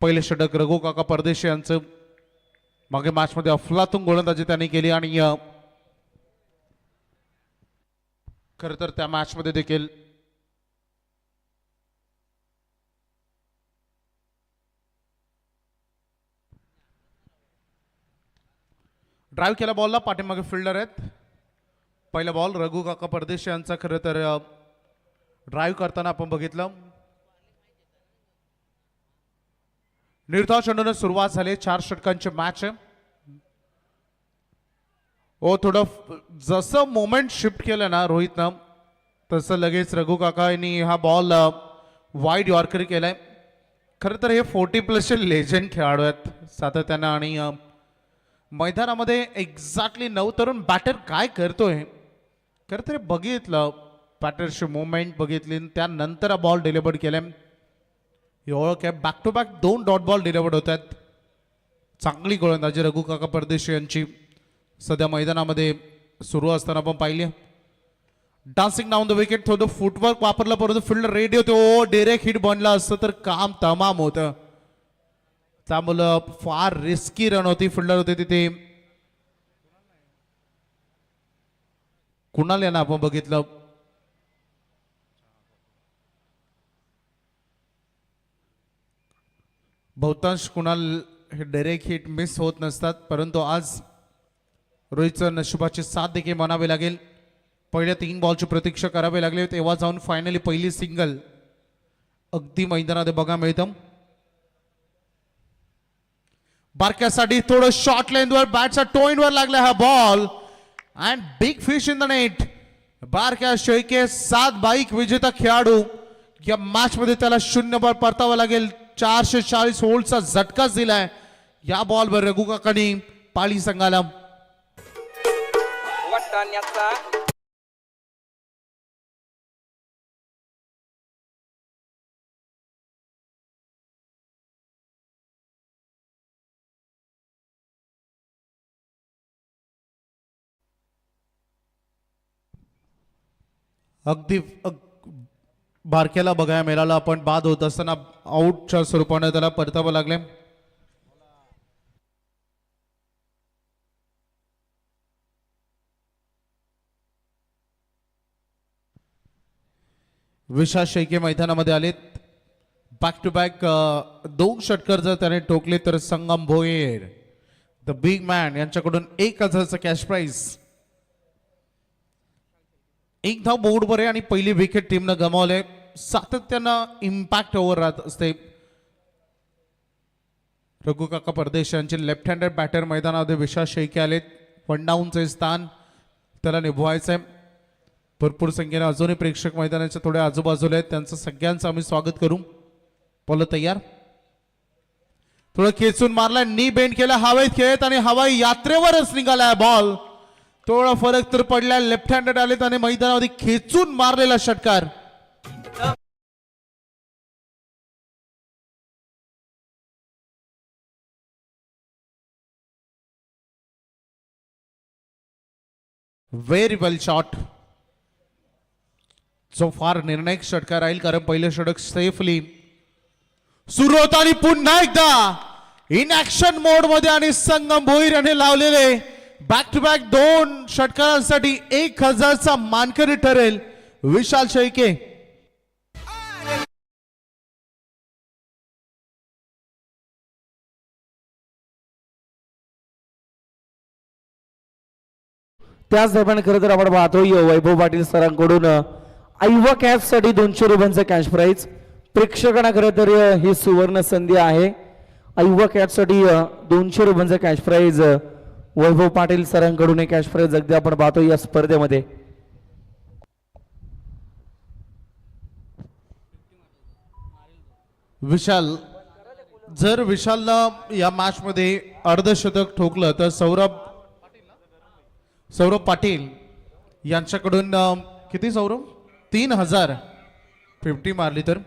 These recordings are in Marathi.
पहिले षटक रघु काका परदेशी यांचं मागे मॅच मध्ये अफलातून गोलंदाजी त्यांनी केली आणि खरं तर त्या मॅच मध्ये देखील ड्राइव्ह केला बॉलला पाठीमागे फिल्डर आहेत. पहिला बॉल रघु काका परदेशी यांचा खरं तर ड्राइव्ह करताना आपण बघितलं. निर्धाव चेंडूने सुरुवात झाली. 4 षटकांची मॅच आहे. ओ थोडं जसं मोमेंट शिफ्ट केलं ना रोहितनं तसं लगेच रघु काका यांनी हा बॉल वाईड यॉर्कर केलाय. खरं तर हे 40+ लेजंड खेळाडू आहेत सातत्यानं आणि मैदानामध्ये एक्झॅक्टली 9 तरुण बॅटर काय करतोय खरं तर बघितलं. बॅटरची मुवमेंट बघितली त्यानंतर हा बॉल डिलिव्हर्ड केलाय. ओळख आहे. Back to back 2 dot ball delivered होत आहेत. चांगली गोलंदाजी रघु काका परदेशी यांची सध्या मैदानामध्ये सुरू असताना आपण पाहिली. डान्सिंग डाऊन द विकेट थोडं फुटवर्क वापरलं परंतु फील्डर रेडी होते. ओ डायरेक्ट हिट बनला असतं तर काम तमाम होतं. त्यामुळं फार रिस्की रन होती. फिल्डर होते तिथे कुणाल यांना आपण बघितलं. बहुतांश कुणाल हे डायरेक्ट हिट मिस होत नसतात परंतु आज रोहितचं नशिबाची साथ देखील म्हणावी लागेल. पहिल्या 3 बॉलची प्रतीक्षा करावी लागली तेव्हा जाऊन फायनली पहिली सिंगल अगदी मैदानात बघा मिळतं. बारक्यासाठी थोडं शॉर्ट लेंथवर बॅटच्या टोईनवर लागला हा ball and big fish in the net. बारक्या शेळके 7 बाईक विजेता खेळाडू या मॅच मध्ये त्याला 0 बॉल परतावा लागेल. 440 होल्डचा झटकाच दिलाय या बॉलवर रघु काकांनी पाळी संघाला. अगदी बारक्याला बघायला मिळालं. आपण बाद होत असताना आउटच्या स्वरूपाने त्याला परतावं लागले. विशाल शेळके मैदानामध्ये आलेत. बॅक टू बॅक 2 षटकर जर त्याने ठोकले तर संगम भोयर द बिग मॅन यांच्याकडून 1000चं कॅश प्राइज. 1 धाव बोर्डवर आहे आणि पहिली विकेट टीमनं गमावले. सातत्यानं इम्पॅक्ट ओव्हर राहत असते. रघु काका परदेशी यांचे लेफ्ट हँडेड बॅटर मैदानामध्ये विशाल शेळके आलेत. 1 डाऊनचे स्थान त्याला निभवायचंय. भरपूर संख्येने अजूनही प्रेक्षक मैदानाच्या थोडे आजूबाजूला आहेत. त्यांचं सगळ्यांचं आम्ही स्वागत करू. बोल तयार. थोडं खेचून मारलाय. नी बेंड केला हवेत खेळत आणि हवाई यात्रेवरच निघालाय बॉल. थोडा फरक तर पडला. लेफ्ट हँडेड आलेत आणि मैदानामध्ये खेचून मारलेला षटकार. व्हेरी वेल शॉट. जो फार निर्णायक षटकार राहील कारण पहिलं षटक सेफली सुरू होतं आणि पुन्हा एकदा इन ऍक्शन मोड मध्ये आणि संगम भोईर याने लावलेले बॅक टू बॅक 2 षटकारांसाठी 1000चा मानकरी ठरेल विशाल शेळके. त्याच दरम्यान खरं तर आपण पाहतोय वैभव पाटील सरांकडून आयवा कॅप साठी 200 रुपयांचा कॅश प्राइज. प्रेक्षकांना खरं तर ही सुवर्ण संधी आहे. आयवा कॅप साठी 200 रुपयांचा कॅश प्राइज वैभव पाटील सरांकडून हे कॅश प्राइज अगदी आपण पाहतोय या स्पर्धेमध्ये. विशाल जर विशालला या मॅच मध्ये अर्धशतक ठोकलं तर सौरभ पाटील यांच्याकडून किती सौरभ 3050 मारली तर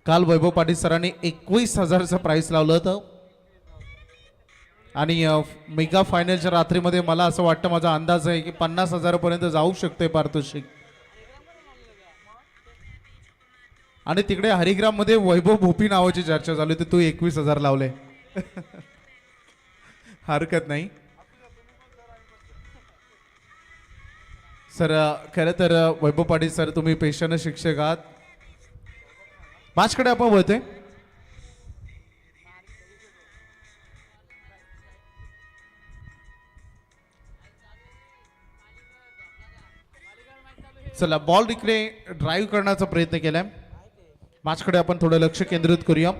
काल वैभव पाटील सरांनी 21000चं प्राइस लावलं होतं आणि मेगा फायनलच्या रात्रीमध्ये मला असं वाटतं माझा अंदाज आहे की 50,000 पर्यंत जाऊ शकते पारितोषिक. आणि तिकडे हरिग्राम मध्ये वैभव भोपी नावाची चर्चा चालू होती, तू 21,000 लावले. हरकत नाही सर. खरं तर वैभव पाटील सर, तुम्ही पेशाने शिक्षक आहात. माझ्याकडे आपण वळतोय. चला, बॉल इकडे ड्राईव्ह करण्याचा प्रयत्न केलाय. माझ्याकडे आपण थोडं लक्ष केंद्रित करूया.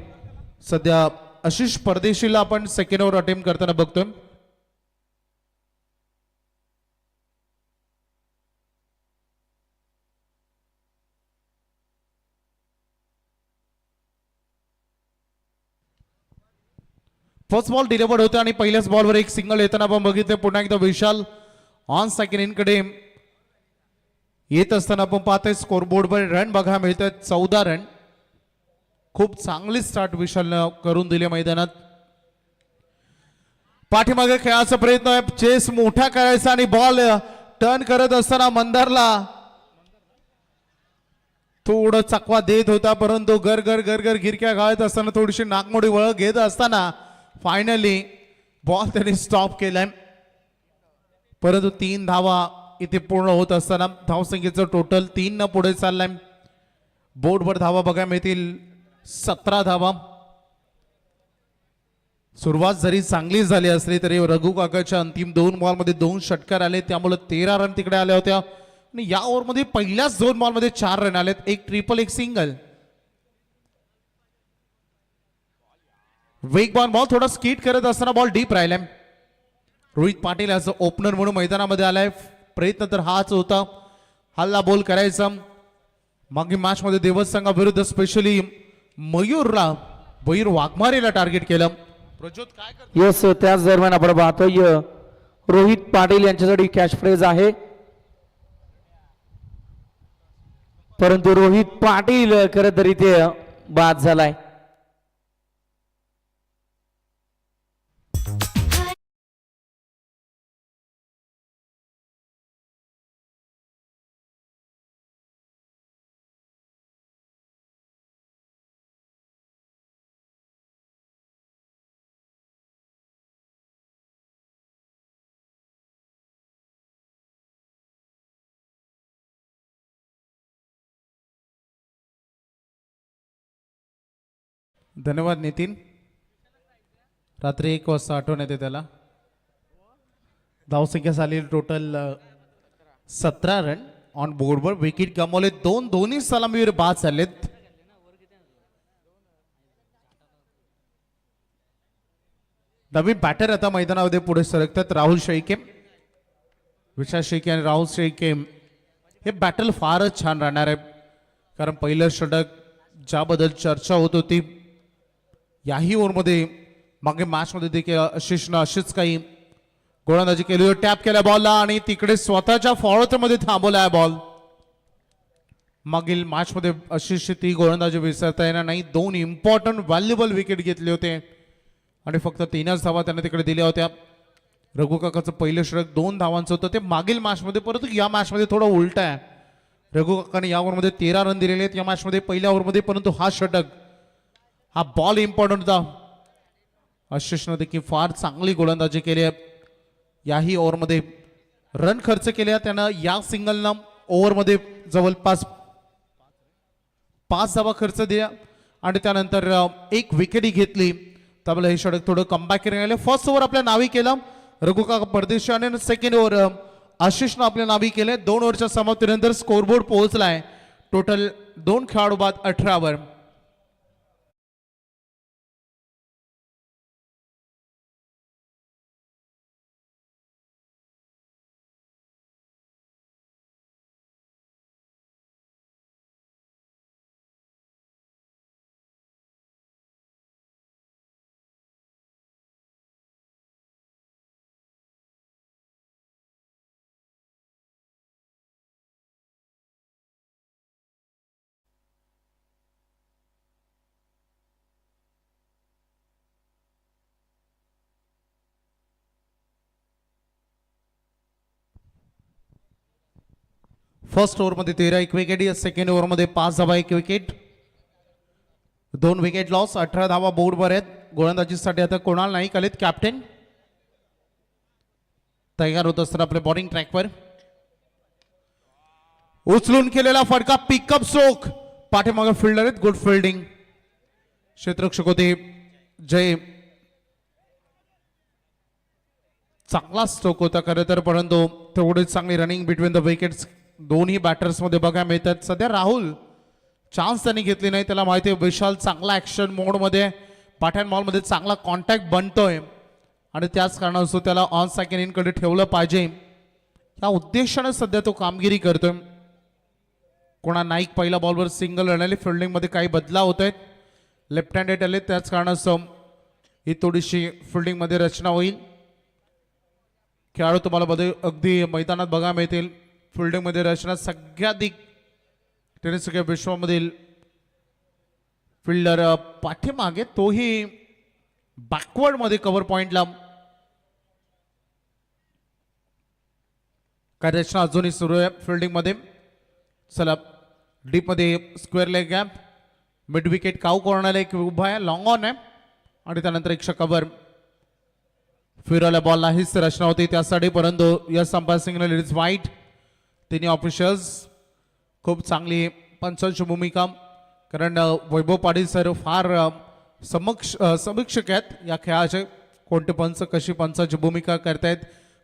सध्या आशिष परदेशीला आपण सेकंड ओव्हर अटेम्प्ट करताना बघतोय. फर्स्ट बॉल डिलिव्हर्ड होते आणि पहिल्याच बॉलवर एक सिंगल येताना आपण बघितलं. पुन्हा एकदा विशाल ऑन सेकंड इनकडे येत असताना आपण पाहतोय स्कोरबोर्डवर रन बघा मिळतात 14 रन. खूप चांगली स्टार्ट विशालनं करून दिले मैदानात. पाठीमागे खेळाचा प्रयत्न आहे, चेस मोठा करायचा आणि बॉल टर्न करत असताना मंदारला थोडं चकवा देत होता, परंतु गरगर गरगर गिरक्या गाळत असताना थोडीशी नागमोडी वळख घेत असताना फायनली बॉल त्यांनी स्टॉप केलाय. परंतु 3 धावा इथे पूर्ण होत असताना धावसंख्येचं टोटल 3 न पुढे चाललाय. बोर्डवर धावा बघायला मिळतील 17 धावा. सुरुवात जरी चांगली झाली असली तरी रघु काकाच्या अंतिम 2 बॉलमध्ये 2 षटकार आले, त्यामुळे 13 रन तिकडे आल्या होत्या. आणि या ओव्हरमध्ये पहिल्याच 2 बॉलमध्ये 4 रन आलेत, एक ट्रिपल एक सिंगल. वेगवान बॉल थोडा स्कीट करत असताना बॉल डीप राहिलाय. रोहित पाटील याच ओपनर म्हणून मैदानामध्ये आलाय. प्रयत्न तर हाच होता, हल्ला बोल करायचा. मागील मॅच मध्ये देवस संघाविरुद्ध स्पेशली मयूर वाघमारेला टार्गेट केलं. प्रज्योत काय करतो? येस, त्याच दरम्यान आपण पाहतोय रोहित पाटील यांच्यासाठी कॅच फ्रेज आहे, परंतु रोहित पाटील खरं तर इथे बाद झालाय. धन्यवाद नितीन. रात्री 1 वाजता आठवण येते त्याला. धावसंख्या झाली टोटल 17 रन ऑन बोर्डवर. विकेट गमावले 2, दोन्ही सलामीवर बाद झालेत. नवीन बॅटर आता मैदानामध्ये पुढे सरकतात. राहुल शेळके, विशाल शेळके आणि राहुल शेळके हे बॅटल फारच छान राहणार आहे. कारण पहिलं षटक ज्याबद्दल चर्चा होत होती, याही ओव्हरमध्ये मागे मॅचमध्ये देखील आशिषनं अशीच काही गोलंदाजी केली. टॅप केल्या बॉलला आणि तिकडे स्वतःच्या फॉलोमध्ये थांबवला बॉल. मागील मॅचमध्ये आशिषची ती गोलंदाजी विसरता येणार नाही. 2 इम्पॉर्टंट व्हॅल्युबल विकेट घेतले होते आणि फक्त 3च धावा त्यांना तिकडे दिल्या होत्या. रघु काकाचं पहिलं षटक 2 धावांचं होतं ते मागील मॅचमध्ये, परंतु या मॅचमध्ये थोडं उलट आहे. रघु काकाने या ओव्हरमध्ये 13 रन दिलेले आहेत या मॅचमध्ये पहिल्या ओव्हरमध्ये, परंतु हा षटक, हा बॉल इम्पॉर्टंट होता. आशिषनं देखील फार चांगली गोलंदाजी केली आहे. याही ओव्हरमध्ये रन खर्च केले. त्यानं या सिंगलनं ओव्हरमध्ये जवळपास 5 धावा खर्च दिल्या आणि त्यानंतर 1 विकेटही घेतली. त्यामुळे हे षटक थोडं कमबॅक केले. फर्स्ट ओव्हर आपल्या नावी केलं रघु काका परदेशी आणि सेकंड ओव्हर आशिषनं आपल्या नावी केले. 2 ओव्हरच्या समाप्तीनंतर स्कोरबोर्ड पोहोचलाय टोटल 2 खेळाडू बाद 18 वर. फर्स्ट ओव्हरमध्ये 13 एक विकेट, सेकंड ओव्हरमध्ये 5 धावा 1 विकेट. 2 विकेट लॉस, 18 धावा बोर्डवर आहेत. गोलंदाजीसाठी आता कुणाल नाईक आलेत कॅप्टन. तयार होत असताना आपल्या बॉलिंग ट्रॅकवर उचलून केलेला फटका, पिकअप स्ट्रोक, पाठीमागे फिल्डर आहेत, गुड फिल्डिंग. क्षेत्ररक्षक होते जय, चांगला स्ट्रोक होता खरं तर, परंतु तेवढीच चांगली रनिंग बिटवीन द विकेट्स दोन्ही बॅटर्स मध्ये बघायला मिळतात. सध्या राहुल चान्स त्यांनी घेतली नाही, त्याला माहिती आहे विशाल चांगला ऍक्शन मोड मध्ये पाठ्यान बॉल मध्ये चांगला कॉन्टॅक्ट बनतोय आणि त्याच कारणास्तव त्याला ऑन सेकंड इन कडे ठेवलं पाहिजे या उद्देशाने सध्या तो कामगिरी करतोय. कोणा नाईक पहिला बॉलवर सिंगल रनली, फिल्डिंग मध्ये काही बदलाव होत आहेत, लेफ्ट हँडेड आले, त्याच कारणास्तव ही थोडीशी फिल्डिंग मध्ये रचना होईल. खेळाडू तुम्हाला अगदी मैदानात बघायला मिळतील. फिल्डिंग मध्ये रचना सगळ्याधिक टेनिस विश्वामधील फिल्डर पाठीमागे, तोही बॅकवर्ड मध्ये कव्हर पॉइंटला. काय रचना अजूनही सुरू आहे फिल्डिंग मध्ये. चला डीप मध्ये square leg gap, mid wicket cow corner एक उभा आहे, लॉंग ऑन आहे आणि त्यानंतर एक कव्हर. फिरवल्या बॉलला हीच रचना होती त्यासाठी, परंतु yes umpire signal it is वाईट. तिन्ही ऑफिशियल्स खूप चांगली पंचांची भूमिका, कारण वैभव पाटील सर फार समीक्षक आहेत या खेळाचे. कोणते पंच कशी पंचाची भूमिका करतायत,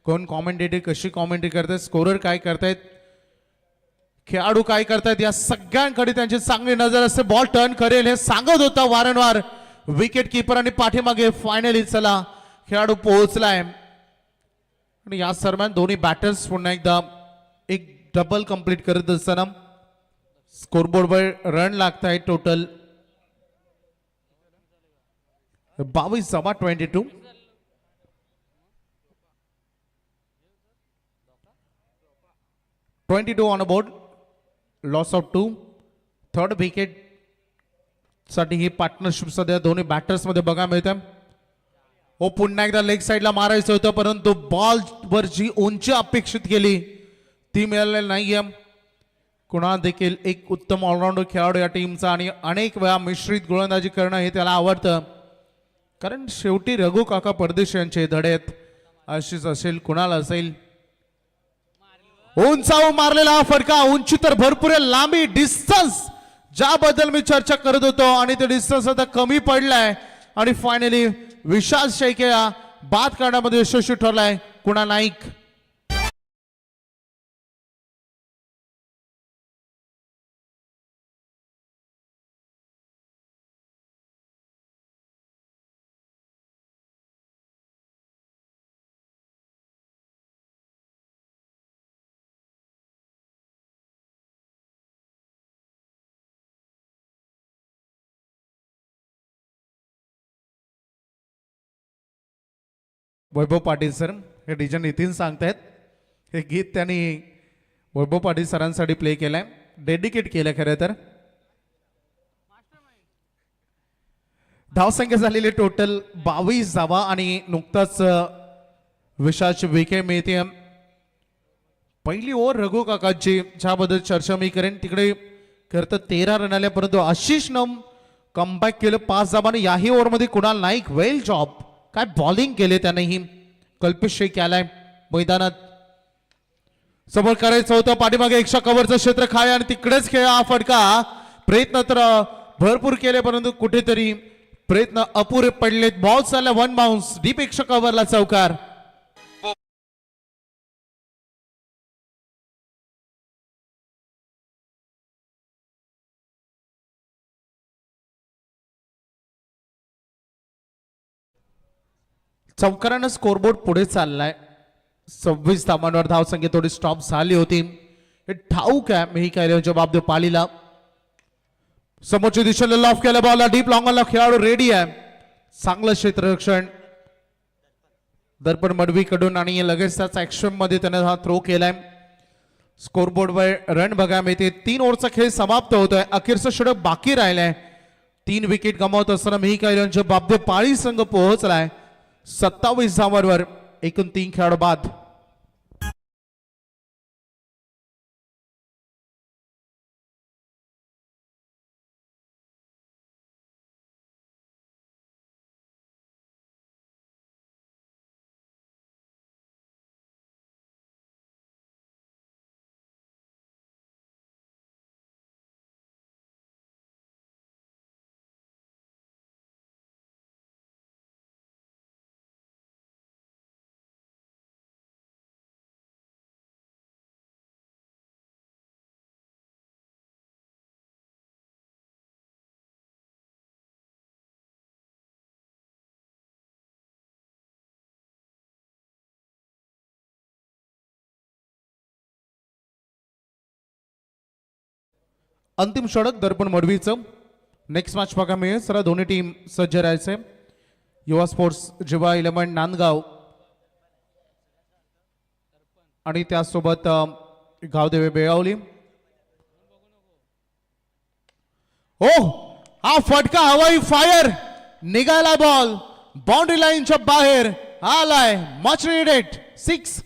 कोण कॉमेंटेटर कशी कॉमेंट्री करतायत, स्कोरर काय करतायत, खेळाडू काय करतायत, या सगळ्यांकडे त्यांची चांगली नजर असते. बॉल टर्न करेल हे सांगत होता वारंवार विकेट किपर आणि पाठीमागे फायनली चला खेळाडू पोहोचलाय. आणि या दरम्यान दोन्ही बॅटर्स पुन्हा एकदा एक डबल कंप्लीट करत असताना स्कोरबोर्डवर रन लागत आहे. Total 22-22. 22 on board, loss of 2. Third wicket साठी ही पार्टनरशिप सध्या दोन्ही बॅटर्स मध्ये बघायला मिळते. हो पुन्हा एकदा लेग साईडला मारायचं होतं, परंतु बॉल वर जी उंची अपेक्षित केली ती मिळालेली नाहीये. कुणाल देखील एक उत्तम ऑलराऊंडर खेळाडू या टीमचा आणि अनेक वेळा मिश्रित गोलंदाजी करणं हे त्याला आवडतं, कारण शेवटी रघु काका परदेशी यांचे धडे आहेत. आशिष असेल, कुणाल असेल, उंचावून मारलेला हा फटका, उंची तर भरपूर आहे, लांबी डिस्टन्स ज्याबद्दल मी चर्चा करत होतो आणि ते डिस्टन्स आता कमी पडलाय आणि फायनली विशाल शेखे बाद करण्यामध्ये यशस्वी ठरलाय. कुणाल नाईक वैभव पाटील सर हे डीजे नितीन सांगतायत. हे गीत त्यांनी वैभव पाटील सरांसाठी प्ले केलंय, डेडिकेट केलंय खरं तर. धावसंख्या झालेली टोटल 22 धावा आणि नुकताच विशालची विकेट मिळते. पहिली ओव्हर रघु काकाची ज्याबद्दल चर्चा मी करेन, तिकडे खरं तर 13 रन आले, परंतु आशिष न कमबॅक केलं 5 धावांनी. याही ओव्हरमध्ये कुणाल नाईक वेल जॉब, काय बॉलिंग केले त्यानेही. कल्पेश शेख आलाय मैदानात, समोर करायचं होतं, पाठीमागे एकशा कव्हरचं क्षेत्र खाय आणि तिकडेच खेळ हा फटका. प्रयत्न तर भरपूर केले, परंतु कुठेतरी प्रयत्न अपुरे पडलेत. बॉल चालला 1 बाउन्स, डीप एकशा कव्हरला चौकार. चौकारानं स्कोरबोर्ड पुढे चाललाय. 26 धावांवर धावसंख्या थोडी स्टॉप झाली होती. हे ठाऊक आहे मी काय जबाब देऊ पालीला. समोरच्या दिशेला लॉफ केला बॉल, डीप लॉंगला खेळाडू रेडी आहे. चांगलं क्षेत्ररक्षण दर्पण मडवीकडून आणि लगेच त्याच ऍक्शन मध्ये त्याने हा थ्रो केलाय. स्कोरबोर्डवर रन बघायला मिळते. 3 ओव्हरचा खेळ समाप्त होतोय, अखेरचं षटक बाकी राहिलंय. 3 विकेट गमावत असताना मी काय जबाब देऊ पाळी संघ पोहोचलाय 27 धावांवर. एकूण 3 खेळाडू बाद. अंतिम षटक दर्पण मडवीचं. नेक्स्ट मॅच बघा मिळेल. सर दोन्ही टीम सज्ज राहायचे. युवा स्पोर्ट्स जिवा 11 नांदगाव आणि त्यासोबत गावदेवे बेळगावली. ओ हा फटका हवाई फायर निघाला. बॉल बाउंड्री लाईनच्या बाहेर आलाय. Much needed 6.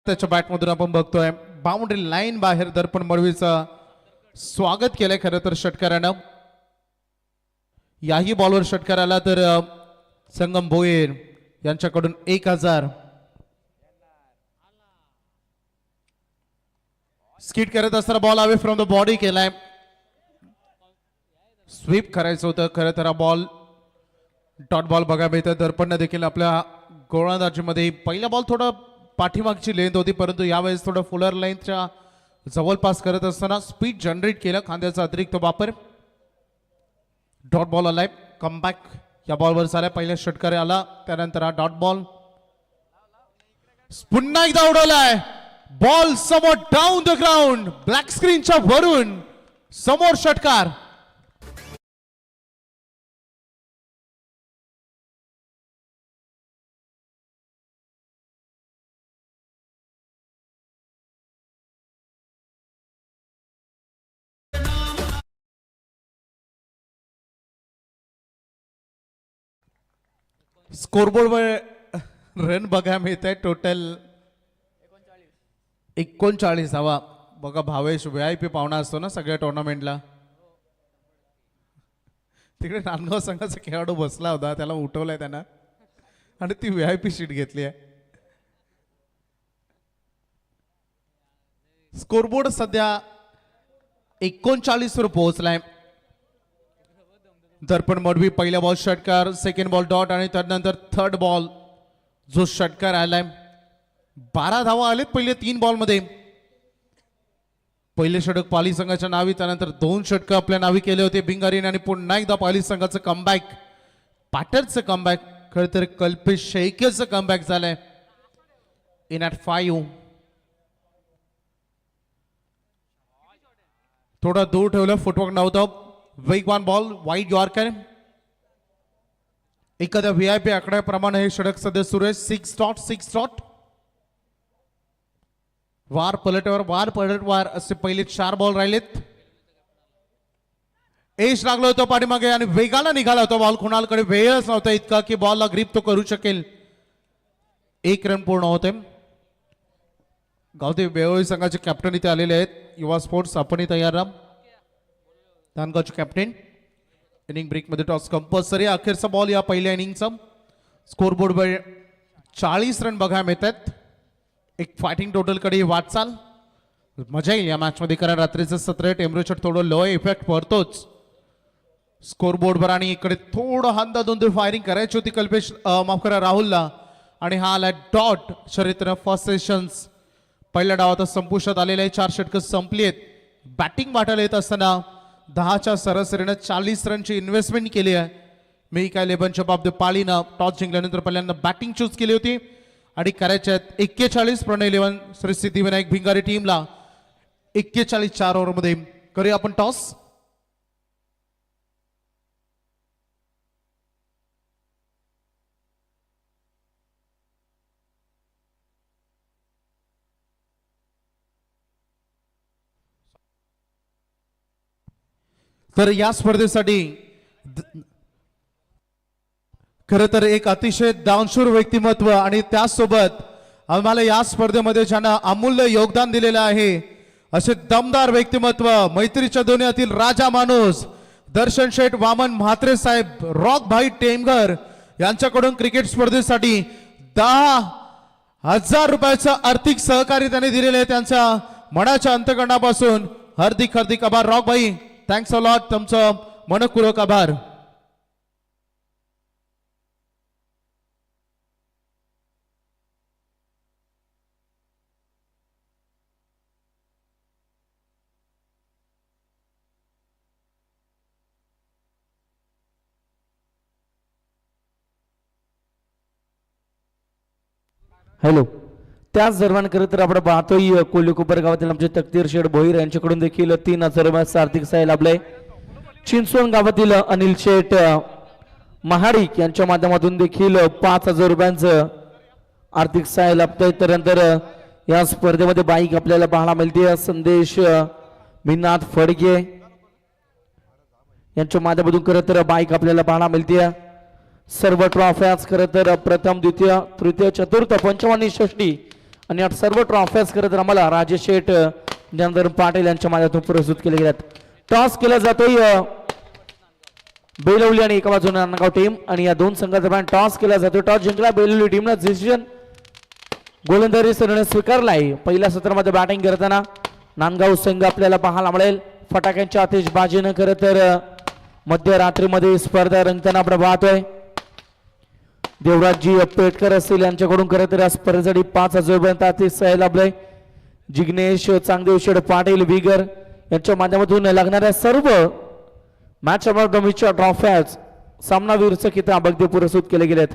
त्याच्या बॅटमधून आपण बघतोय बाउंड्री लाईन बाहेर दर्पण मडवीचं स्वागत केलंय खरं तर षटकारानं. याही बॉलवर षटकार आला तर संगम भोयर यांच्याकडून 1000. स्किट करत असताना ball away from the body केलाय. स्वीप करायचं होतं खरं तर. हा बॉल डॉट बॉल बघा मिळतं. दर्पणनं देखील आपल्या गोलंदाजीमध्ये पहिला बॉल थोडा पाठीमागची लेंथ होती परंतु यावेळेस थोडं फुलर लेंथच्या जवळपास करत असताना स्पीड जनरेट केलं. खांद्याचा अतिरिक्त वापर. डॉट बॉल आलाय. कमबॅक या बॉलवर झालाय. पहिल्या षटकार आला त्यानंतर हा डॉट बॉल पुन्हा एकदा उडवलाय. बॉल समोर डाऊन द ग्राउंड. ब्लॅक स्क्रीनच्या वरून समोर षटकार. स्कोरबोर्डवर रन बघा मिळत आहे. टोटल 39 हवा. बघा भावेश VIP पाहुणा असतो ना सगळ्या टुर्नामेंटला. तिकडे नांदगाव संघाचा खेळाडू बसला होता. त्याला उठवलाय त्यानं आणि ती VIP शीट घेतली आहे. स्कोरबोर्ड सध्या 39 वर पोहोचलाय. दर्पण मडवी पहिला बॉल षटकार. सेकंड बॉल डॉट आणि त्यानंतर थर्ड बॉल जो षटकार आलाय. 12 धावा आलेत पहिले 3 बॉल मध्ये. पहिले षटक पाली संघाच्या नावी त्यानंतर 2 षटक आपल्या नावी केले होते भिंगारीने आणि पुन्हा एकदा पाली संघाचं कमबॅक. पाटरचं कमबॅक खरं तर कल्पेश शेळकेचं कमबॅक झालंय. In at 5. थोडा दूर ठेवलं. फुटवर्क नव्हतं. वेगवान बॉल वाईड यॉर्कर. एखाद्या VIP आकड्याप्रमाणे हे षटक सध्या सुरू आहे. 6 डॉट. वार पलटवर वार पलट वार असे पहिले 4 बॉल राहिलेत. एश लागलो होतो पाठीमागे आणि वेगाला निघाला होता बॉल. कुणालकडे वेळच नव्हता इतका की बॉलला ग्रीप तो करू शकेल. 1 रन पूर्ण होते. गावदेवी बेळगावी संघाचे कॅप्टन इथे आलेले आहेत. युवा स्पोर्ट्स आपणही तयार राहा. नांदगावचे कॅप्टन. इनिंग ब्रेक मध्ये टॉस कंपल्सरी. अखेरचा बॉल या पहिल्या इनिंगचा. स्कोरबोर्डवर 40 रन बघायला मिळतात. एक फायटिंग टोटल कडे वाटचाल. मजा येईल या मॅच मध्ये कारण रात्रीचं सत्र टेम्परेचर थोडं लो इफेक्ट पडतोच स्कोरबोर्डवर. आणि इकडे थोडं हांदा दोन फायरिंग करायची होती कल्पेश माफ करा राहुलला आणि हा आला डॉट. शर्यतीनं फर्स्ट सेशन्स पहिल्या डावातच संपुष्टात आलेले आहे. 4 षटकं संपली आहेत. बॅटिंग वाटायला येत असताना 10च्या सरासरीनं 40 रनची इन्व्हेस्टमेंट केली आहे. मिकायल लेबनच्या बाबतीत पाळीनं टॉस जिंकल्यानंतर पहिल्यांदा बॅटिंग चूज केली होती आणि करायच्या 41 प्रणय 11 श्री सिद्धिविनायक भिंगारी टीमला 41 4 ओव्हरमध्ये. करूया आपण टॉस. तर या स्पर्धेसाठी खरं तर एक अतिशय दानशूर व्यक्तिमत्व आणि त्याचसोबत आम्हाला या स्पर्धेमध्ये ज्यांना अमूल्य योगदान दिलेलं आहे असे दमदार व्यक्तिमत्व मैत्रीच्या दुनियातील राजा माणूस दर्शन शेठ वामन म्हात्रे साहेब रॉक भाई टेमघर यांच्याकडून क्रिकेट स्पर्धेसाठी 10,000 रुपयाचं आर्थिक सहकार्य त्यांनी दिलेले आहे. त्यांच्या मनाच्या अंतकरणापासून हार्दिक हार्दिक आभार रॉक भाई. Thanks a lot. तुमचं मनपूर्वक आभार. हॅलो. त्याच दरम्यान खरं तर आपण पाहतोय कोल्हेकोपर गावातील आमचे तकदीर शेठ भोईर यांच्याकडून देखील 3000 रुपयाचा आर्थिक सहाय्य लाभलंय. चिंचवण गावातील अनिल शेठ महाडिक यांच्या माध्यमातून देखील 5000 रुपयांचं आर्थिक सहाय्य लाभतंय. त्यानंतर या स्पर्धेमध्ये बाईक आपल्याला पाहायला मिळते. संदेश मीनाथ फडके यांच्या माध्यमातून खरं तर बाईक आपल्याला पाहायला मिळते. सर्व ट्रॉफ्याज खरं तर प्रथम द्वितीय तृतीय चतुर्थ पंचम आणि षष्ठी आणि या सर्व ट्रॉफ्याज खरं तर आम्हाला राजेश शेठ जनार्दन पाटील यांच्या माध्यमातून पुरस्कृत केले गेल्यात. टॉस केला जातोय बेलवली आणि एका बाजूने नांदगाव टीम आणि या दोन संघादरम्यान टॉस केला जातोय. टॉस जिंकला बेलवली टीमनं. डिसिजन गोलंदाजी सरने स्वीकारलाय. पहिल्या सत्रामध्ये बॅटिंग करताना नांदगाव संघ आपल्याला पाहायला मिळेल. फटाक्यांच्या आतिषबाजीनं खरं तर मध्यरात्रीमध्ये स्पर्धा रंगताना आपण पाहतोय. देवराजजी पेटकर असतील यांच्याकडून खरं तर या स्पर्धेसाठी 5000 रुपयांचा आर्थिक सहाय्य लाभलंय. जिग्नेश चांगदेव शेठ पाटील बिगर यांच्या माध्यमातून लागणाऱ्या सर्व मॅच ऑफ ट्रॉफ्याज सामनावीरचं किताब अगदी पुरस्कृत केले गेलेत.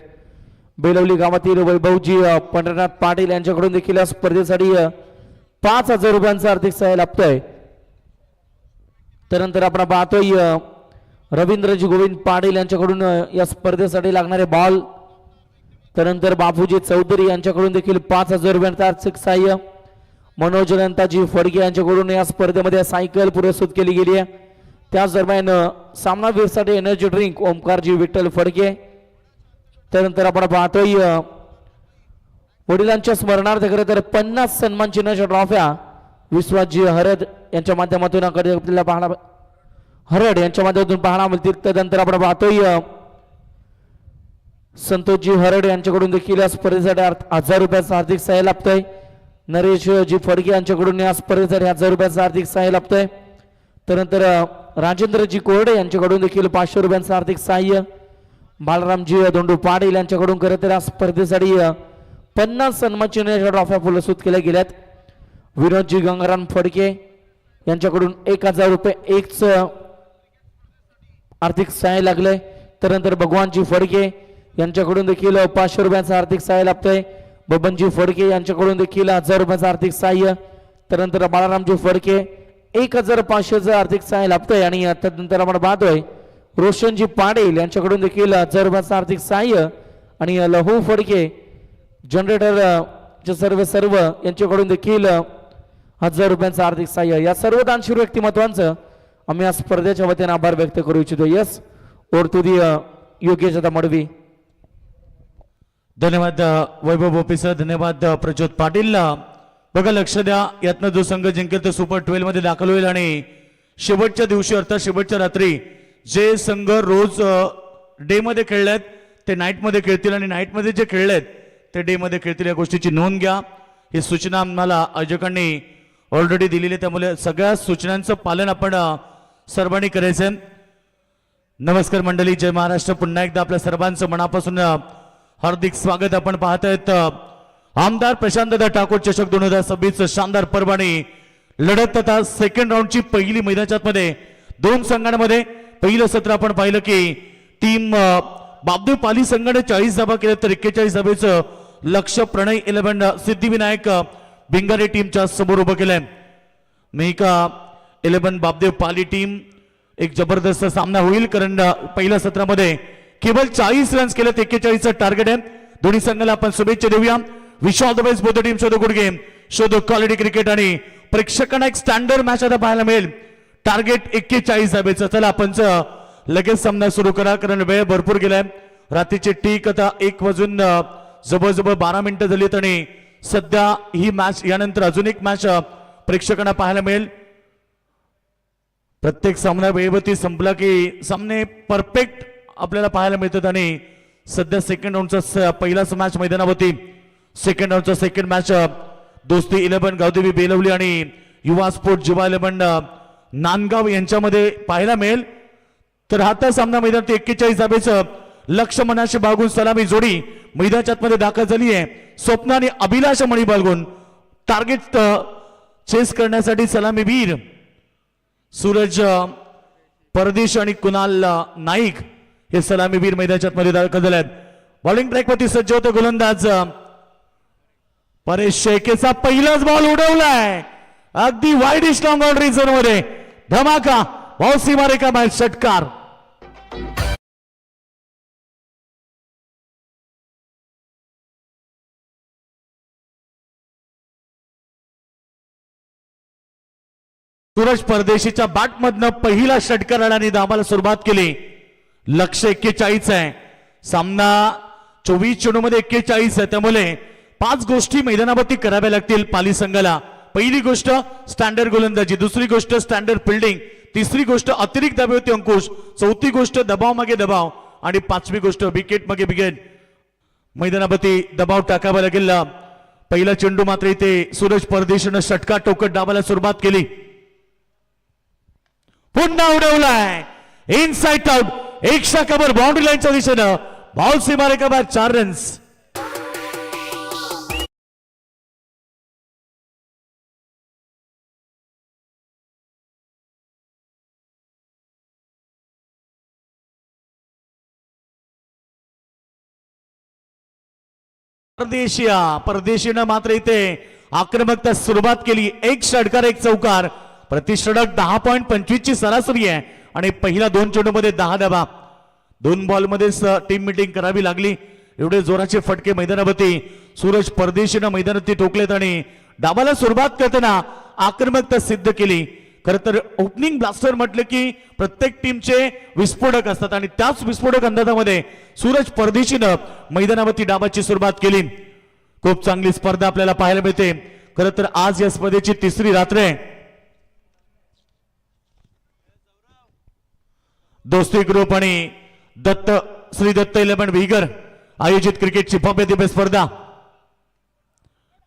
बेलवली गावातील वैभवजी पंढरनाथ पाटील यांच्याकडून देखील या स्पर्धेसाठी 5000 रुपयांचा आर्थिक सहाय्य लाभतोय. त्यानंतर आपण पाहतोय रवींद्रजी गोविंद पाटील यांच्याकडून या स्पर्धेसाठी लागणारे बॉल. त्यानंतर बापूजी चौधरी यांच्याकडून देखील 5000 रुपयांचा आर्थिक सहाय्य. मनोज अनंताजी फडके यांच्याकडून या स्पर्धेमध्ये सायकल पुरस्कृत केली गेली आहे. त्याच दरम्यान सामनावीरसाठी एनर्जी ड्रिंक ओमकारजी विठ्ठल फडके. त्यानंतर आपण पाहतोय वडिलांच्या स्मरणार्थ खरं तर 50 सन्मान चिन्हाच्या ट्रॉफ्या विश्वासजी हरद यांच्या माध्यमातून आपल्याला पाहणा हरड यांच्या माध्यमातून पाहणा मिळतील. त्यानंतर आपण पाहतोय संतोषजी हरड यांच्याकडून देखील या स्पर्धेसाठी 1000 रुपयाचा आर्थिक सहाय्य लाभतंय. नरेशजी फडके यांच्याकडून या स्पर्धेसाठी 1000 रुपयाचा आर्थिक सहाय्य लाभतंय. त्यानंतर राजेंद्रजी कोरडे यांच्याकडून देखील 500 रुपयांचं आर्थिक सहाय्य. बालरामजी धोंडू पाटील यांच्याकडून खरं तर या स्पर्धेसाठी 50 सन्मान चिन्हाच्या ट्रॉफ्या पुरस्कृत केल्या गेल्यात. विनोदजी गंगाराम फडके यांच्याकडून 1000 रुपये एकच आर्थिक सहाय्य लागलंय. त्यानंतर भगवानजी फडके यांच्याकडून देखील 500 रुपयांचा आर्थिक सहाय्य लाभतंय. बबनजी फडके यांच्याकडून देखील 1000 रुपयांचं आर्थिक सहाय्य. त्यानंतर बाळारामजी फडके 1500चं आर्थिक सहाय्य लाभतंय. आणि त्यानंतर आपण पाहतोय रोशनजी पाटील यांच्याकडून देखील 1000 रुपयांचं आर्थिक सहाय्य. आणि लहू फडके जनरेटर सर्व यांच्याकडून देखील 1000 रुपयांचं आर्थिक सहाय्य. या सर्व दानशूर व्यक्तिमत्वांचं आम्ही या स्पर्धेच्या वतीने आभार व्यक्त करू इच्छितो. यस ओर टू दी योगेश दादा मडवी. धन्यवाद वैभव ऑफिसर. धन्यवाद प्रज्योत पाटील. बघा लक्ष द्या, यातनं जो संघ जिंकेल तो सुपर 12 मध्ये दाखल होईल. आणि शेवटच्या दिवशी अर्थात शेवटच्या रात्री जे संघ रोज डे मध्ये खेळलेत ते नाईट मध्ये खेळतील आणि नाईट मध्ये जे खेळलेत ते डे मध्ये खेळतील. या गोष्टीची नोंद घ्या. ही सूचना आम्हाला आयोजकांनी ऑलरेडी दिलेली आहे, त्यामुळे सगळ्या सूचनांचं पालन आपण सर्वांनी करायचं. नमस्कार मंडळी, जय महाराष्ट्र. पुन्हा एकदा आपल्या सर्वांचं मनापासून हार्दिक स्वागत. आपण पाहत आहेत आमदार प्रशांतदा ठाकूर चषक 2026 शानदार पर्वाणी लढत. तथा सेकंड राऊंडची पहिली मैदानाच्या मध्ये दोन संघांमध्ये पहिलं सत्र आपण पाहिलं की टीम बापदेव पाली संघाने 40 धाबा केल्या तर 41 धाब्याचं लक्ष प्रणय 11 सिद्धिविनायक भिंगारे टीमच्या समोर उभं केलंय. मेहका 11 बापदेव पाली टीम एक जबरदस्त सामना होईल, कारण पहिल्या सत्रामध्ये केवळ 40 रन्स केले. 41चं टार्गेट आहे. दोन्ही संघाला आपण शुभेच्छा देऊया. Wish all the best both team. Show the good game, show the quality cricket. आणि प्रेक्षकांना एक स्टँडर्ड मॅच आता पाहायला मिळेल. टार्गेट 41 धाब्याचं. चला आपण लगेच सामना सुरू करा, कारण वेळ भरपूर गेलाय. रात्रीचे ठीक आता 1 वाजून जवळजवळ 12 मिनिटं झालीत आणि सध्या ही मॅच यानंतर अजून एक मॅच प्रेक्षकांना पाहायला मिळेल. प्रत्येक सामना वेळेवरती संपला की सामने परफेक्ट आपल्याला पाहायला मिळतात. आणि सध्या सेकंड राऊंडचा पहिलाच मॅच मैदानावरती सेकंड राऊंडचा सेकंड मॅच दोस्ती 11 गावदेवी बेलवली आणि युवा स्पोर्ट जिवा 11 नांदगाव यांच्यामध्ये पाहायला मिळेल. तर आता सामना मैदानात 41 धाब्याचं लक्ष मनाशी बाळगून सलामी जोडी मैदानाच्या आतमध्ये दाखल झाली आहे. स्वप्न आणि अभिलाष मणी बाळगून टार्गेट चेस करण्यासाठी सलामीवीर सूरज परदेश आणि कुणाल नाईक हे सलामीवीर मैदानाच्या आतमध्ये दाखल झाले आहेत. बॉलिंग ट्रॅकवरती सज्ज होते गोलंदाज परेश शेखेचा पहिलाच बॉल उडवलाय अगदी वाईड स्ट्रॉंग बाउंड्री झोन मध्ये. धमाका बॉल सीमारेखा बाहेर षटकार. सूरज परदेशीच्या बॅटमधनं पहिला षटकार आणि धावाला सुरुवात केली. लक्ष 41 आहे. सामना 24 चेंडूमध्ये 41 आहे. त्यामुळे 5 गोष्टी मैदानावरती कराव्या लागतील पाली संघाला. पहिली गोष्ट स्टँडर्ड गोलंदाजी, दुसरी गोष्ट स्टँडर्ड फिल्डिंग, तिसरी गोष्ट अतिरिक्त धाब्यावरती अंकुश, चौथी गोष्ट दबाव मागे दबाव आणि पाचवी गोष्ट विकेट मागे विकेट. मैदानावरती दबाव टाकावा लागेल. पहिला चेंडू मात्र इथे सूरज परदेशीनं षटकार टोकत डावाला सुरुवात केली. पुन्हा उडवलाय इनसाइड आउट. एक शाखाभर बाउंड्री लाईनच्या दिशेनं बॉल सीमारेखा बाहेर 4 रन्स. परदेशीनं मात्र इथे आक्रमकता सुरुवात केली. एक षटकार एक चौकार, प्रतिषटक 10.25 ची सरासरी आहे आणि पहिला 2 चेंडूमध्ये 10 धावा. 2 बॉलमध्येच टीम मीटिंग करावी लागली. एवढे जोराचे फटके मैदानावरती सूरज परदेशीनं मैदानावरती ठोकलेत आणि डावाला सुरुवात करताना आक्रमकता सिद्ध केली. खरं तर ओपनिंग ब्लास्टर म्हटलं की प्रत्येक टीमचे विस्फोटक असतात आणि त्याच विस्फोटक अंदाजामध्ये सूरज परदेशीनं मैदानावरती डावाची सुरुवात केली. खूप चांगली स्पर्धा आपल्याला पाहायला मिळते. खरं तर आज या स्पर्धेची तिसरी रात्र आहे. दोस्ती ग्रुप आणि दत्त श्री दत्त 11 विगर आयोजित क्रिकेटची भव्य दिव्य स्पर्धा.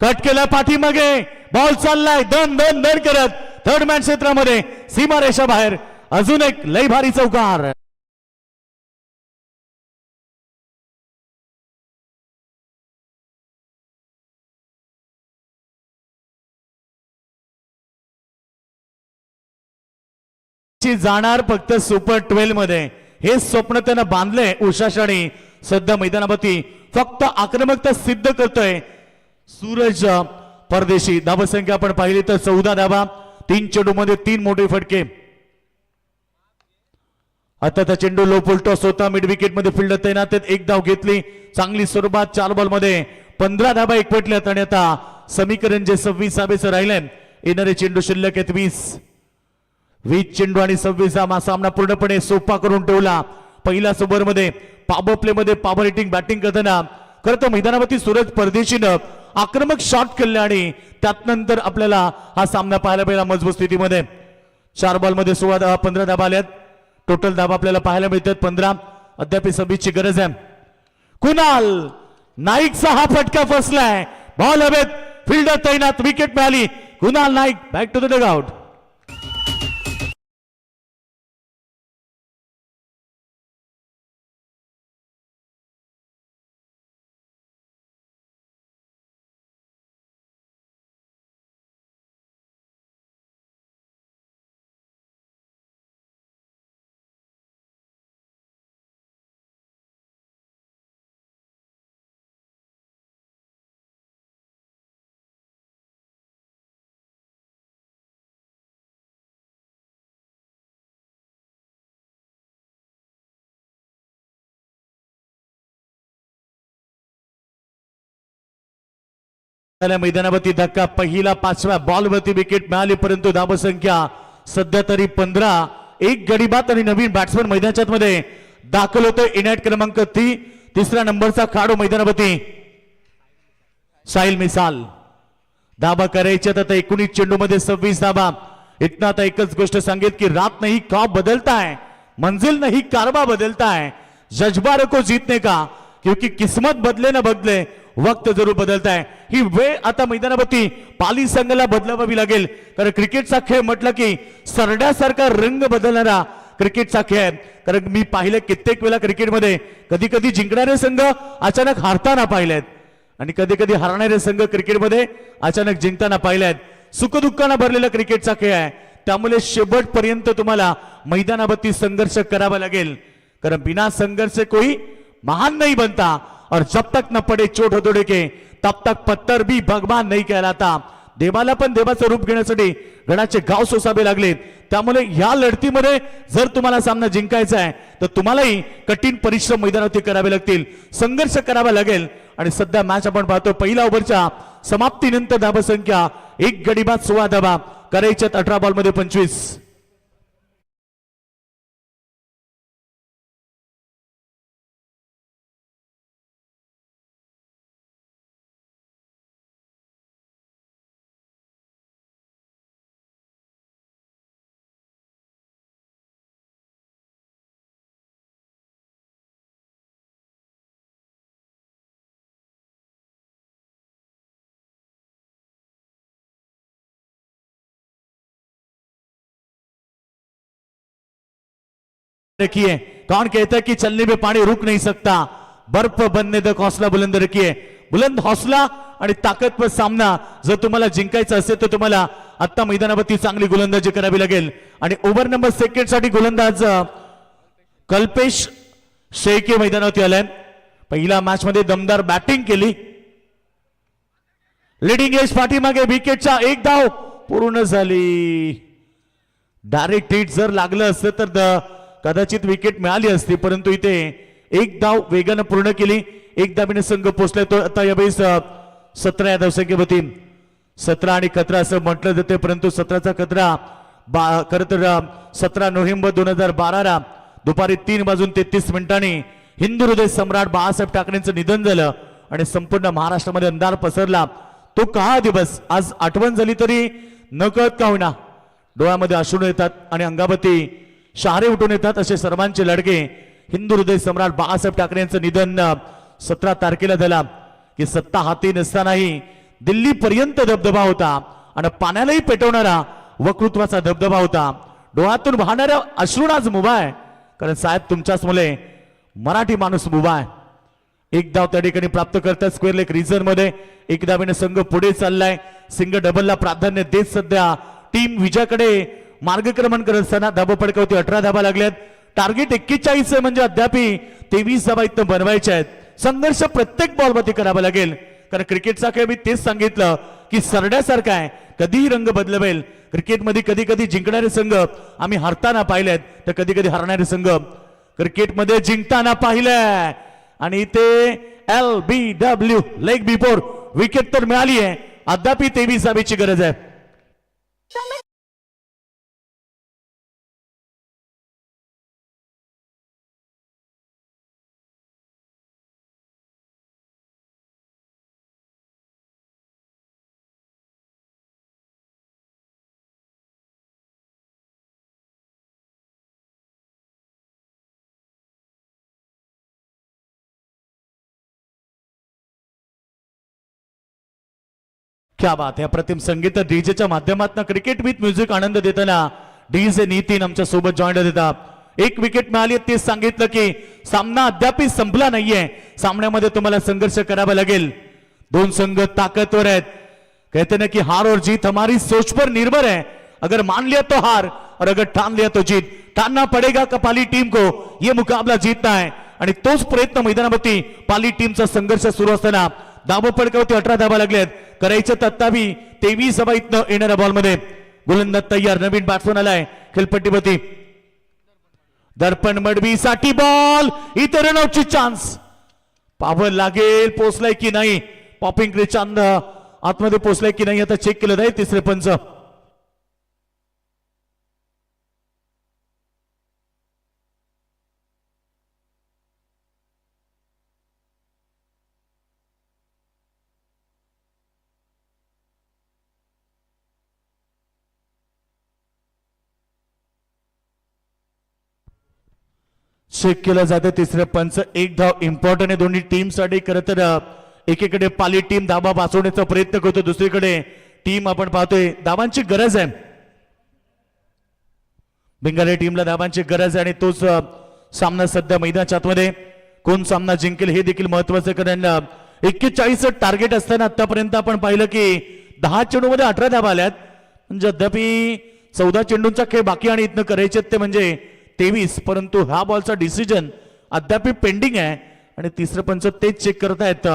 कट केला पाठीमागे, बॉल चाललाय दन दन दन करत थर्ड मॅन क्षेत्रामध्ये सीमारेषा बाहेर. अजून एक लय भारी चौकार. जाणार फक्त सुपर 12 मध्ये. हे स्वप्न त्यानं बांधलंय उषाशाने. सध्या मैदानावरती फक्त आक्रमकता सिद्ध करतोय सूरज परदेशी. धावसंख्या आपण पाहिली तर 14 धावा, 3 चेंडू मध्ये 3 मोठे फटके. आता त्या चेंडू लो फुलटॉस होता. मिड विकेट मध्ये फिल्डर तैनात, एक धाव घेतली. चांगली सुरुवात. 4 बॉल मध्ये 15 धावा एकवटल्यात आणि आता समीकरण जे 26 धावेचं राहिले. येणारे चेंडू शिल्लक आहेत 20 चेंडू आणि 26 धावा. सामना पूर्णपणे सोपा करून ठेवला. पहिल्या ओव्हर मध्ये पॉवर प्ले मध्ये पॉवर हिटिंग बॅटिंग करताना खरं तर मैदानावरती सूरज परदेशीनं आक्रमक शॉट केले आणि त्यानंतर आपल्याला हा सामना पाहायला मिळाला मजबूत स्थितीमध्ये. 4 बॉल मध्ये 16 धावा, 15 धावा आल्यात. टोटल धावा आपल्याला पाहायला मिळतात 15. अद्याप 26 ची गरज आहे. कुणाल नाईकचा हा फटका फसलाय. बॉल हवेत, फिल्डर तैनात, विकेट मिळाली. Kunal Naik back to the dugout. मैदानावरती धक्का. पहिला 5व्या बॉलवरती विकेट मिळाली, परंतु धावसंख्या सध्या तरी 15. एक गडी बाद आणि नवीन बॅट्समन मैदानाच्या मध्ये दाखल होतोय. इनायत क्रमांक 3 नंबरचा खेळाडू मैदानावरती साहिल मिसाल. धाबा करायच्यात आता 19 चेंडू मध्ये 26 धाबा. इतना आता एकच गोष्ट सांगेल की रात नहीं ख्वाब बदलता है, मंजिल नहीं कारवा बदलता है, जज्बा रखो जीतने का, क्योंकि किस्मत बदले ना बदले वक्त जरूर बदलता है. ही वेळ आता मैदानावरती पाली संघाला बदलावी लागेल. कारण क्रिकेटचा खेळ म्हटलं की सरड्यासारखा रंग बदलणारा क्रिकेटचा खेळ आहे. कारण मी पाहिलं कित्येक वेळा क्रिकेटमध्ये कधी कधी जिंकणारे संघ अचानक हारताना पाहिलेत आणि कधी कधी हरणारे संघ क्रिकेटमध्ये अचानक जिंकताना पाहिलेत. सुखदुःखानं भरलेला क्रिकेटचा खेळ आहे. त्यामुळे शेवटपर्यंत तुम्हाला मैदानावरती संघर्ष करावा लागेल. कारण बिना संघर्ष कोई महान नहीं बनता और जब तक न पडे चोट हथौड़े के तब तक पत्थर भी भगवान नहीं कहलाता. देवाला पण देवाचं रूप घेण्यासाठी गणाचे गाव सोसावे लागले. त्यामुळे या लढतीमध्ये जर तुम्हाला सामना जिंकायचा आहे तर तुम्हालाही कठीण परिश्रम मैदानावरती करावे लागतील, संघर्ष करावा लागेल. आणि सध्या मॅच आपण पाहतो पहिल्या ओव्हरच्या समाप्तीनंतर धावसंख्या 1 गडी बाद 16 धावा करायच्यात 18 बॉलमध्ये 25. रखिए, कौन कहता है कि चलने में पानी रुक नहीं सकता, बर्फ बनने तक हौसला बुलंद रखिए. बुलंद हौसला आणि ताकदवर सामना जर तुम्हाला जिंकायचा असेल तर तुम्हाला आता मैदानावरती चांगली गोलंदाजी करावी लागेल. आणि ओव्हर नंबर सेकंड साठी गोलंदाज कल्पेश शेळके मैदानावरती आलाय. पहिल्या मॅच मध्ये दमदार बॅटिंग केली. लीडिंग एज पाठीमागे विकेटच्या 1 धाव पूर्ण झाली. डायरेक्ट हिट जर लागलं असतं तर कदाचित विकेट मिळाली असती, परंतु इथे 1 धाव वेगानं पूर्ण केली. 1 धाबीने संघ पोहोचलाय. तो आता यावेळेस 17 या धावसंख्येवरती. 17 आणि 17 असं म्हटलं जाते, परंतु 17चा 17 खरं तर 17 नोव्हेंबर 2012 दुपारी 3:33 हिंदू हृदय सम्राट बाळासाहेब ठाकरेंचं निधन झालं आणि संपूर्ण महाराष्ट्रामध्ये अंधार पसरला. तो काळा दिवस आज आठवण झाली तरी न कळत का होईना डोळ्यामध्ये अश्रू येतात आणि अंगावरती शहारे उठून येतात. असे सर्वांचे लढके हिंदू हृदय सम्राट बाळासाहेब ठाकरे यांचं निधन 17 तारखेला झाला की सत्ता हाती नसतानाही दिल्ली पर्यंत धबधबा होता आणि पाण्यालाही पेटवणारा वक्तृत्वाचा धबधबा होता. डोळ्यातून वाहणाऱ्या अश्रूनाच मुभा आहे. कारण साहेब तुमच्याच मुले मराठी माणूस मुभा आहे. 1 धाव त्या ठिकाणी प्राप्त करतात स्क्वेअर लेग रिझन मध्ये. 1 धावेने संघ पुढे चाललाय. सिंगल डबलला प्राधान्य देत सध्या टीम विजयाकडे मार्गक्रमण करत असताना धाबा पडकावती 18 धाबा लागल्यात. टार्गेट 41 म्हणजे अद्याप 23 धाबा इथं बनवायच्या आहेत. संघर्ष प्रत्येक बॉलवरती करावा लागेल. कारण क्रिकेटचा खेळ मी तेच सांगितलं की सरड्यासारखा आहे, कधीही रंग बदलवेल. क्रिकेटमध्ये कधी कधी जिंकणारे संघ आम्ही हरताना पाहिलेत तर कधी कधी हरणारे संघ क्रिकेटमध्ये जिंकताना पाहिलंय. आणि इथे LBW लेग बिफोर विकेट तर मिळाली आहे, अद्याप 23 धावेची गरज आहे. क्या बात है. प्रतिम संगीत डीजेच्या माध्यमातून क्रिकेट विथ म्युझिक आनंद देताना डीजे नितीन आमच्या सोबत जॉईन देतात. 1 विकेट मिळाली. ते सांगितलं की सामना अद्याप संपला नाहीये. सामन्यामध्ये तुम्हाला संघर्ष करावा लागेल. 2 संघ ताकतवर आहेत. कहते ना कि हार और जीत हमारी सोच पर निर्भर है. अगर मान लिया तो हार और अगर ठान लिया तो जीत. ठानना पडेगा का पाली टीम को ये मुकाबला जीतना है. आणि तोच प्रयत्न मैदानावरती पाली टीमचा संघर्ष सुरू असताना धावा पडकावती 18 धावा लागल्यात. करायचं तत्तावी 23 धावा इथनं येणाऱ्या बॉलमध्ये. गोलंदाज तयार. नवीन बॅट्समन आलाय खेळपट्टीवरती. दर्पण मडवीसाठी बॉल. इथे रनआउटची चान्स. पावर लागेल. पोचलाय की नाही. पॉपिंग क्रीजच्या आतमध्ये पोचलाय की नाही आता चेक केलं जाईल. 3रे पंच. चेक केलं जातं. 3रे पंच. 1 धाव इम्पॉर्टंट आहे दोन्ही टीम साठी. खरं तर एकीकडे पाली टीम धाबा वाचवण्याचा प्रयत्न करतो, दुसरीकडे टीम आपण पाहतोय धावांची गरज आहे. भिंगारे टीमला धाबांची गरज आहे आणि तोच सामना सध्या मैदानाच्या आतमध्ये कोण सामना जिंकेल हे देखील महत्वाचं, कारण 41 टार्गेट असताना आतापर्यंत आपण पाहिलं की 10 चेंडूमध्ये 18 धाबा आल्यात, म्हणजे अद्यापी 14 चेंडूंचा खेळ बाकी आणि इथनं करायचे ते म्हणजे 23, परंतु हा बॉलचा डिसिजन अद्याप पेंडिंग आहे आणि तिसरं पंच तेच चेक करतायत.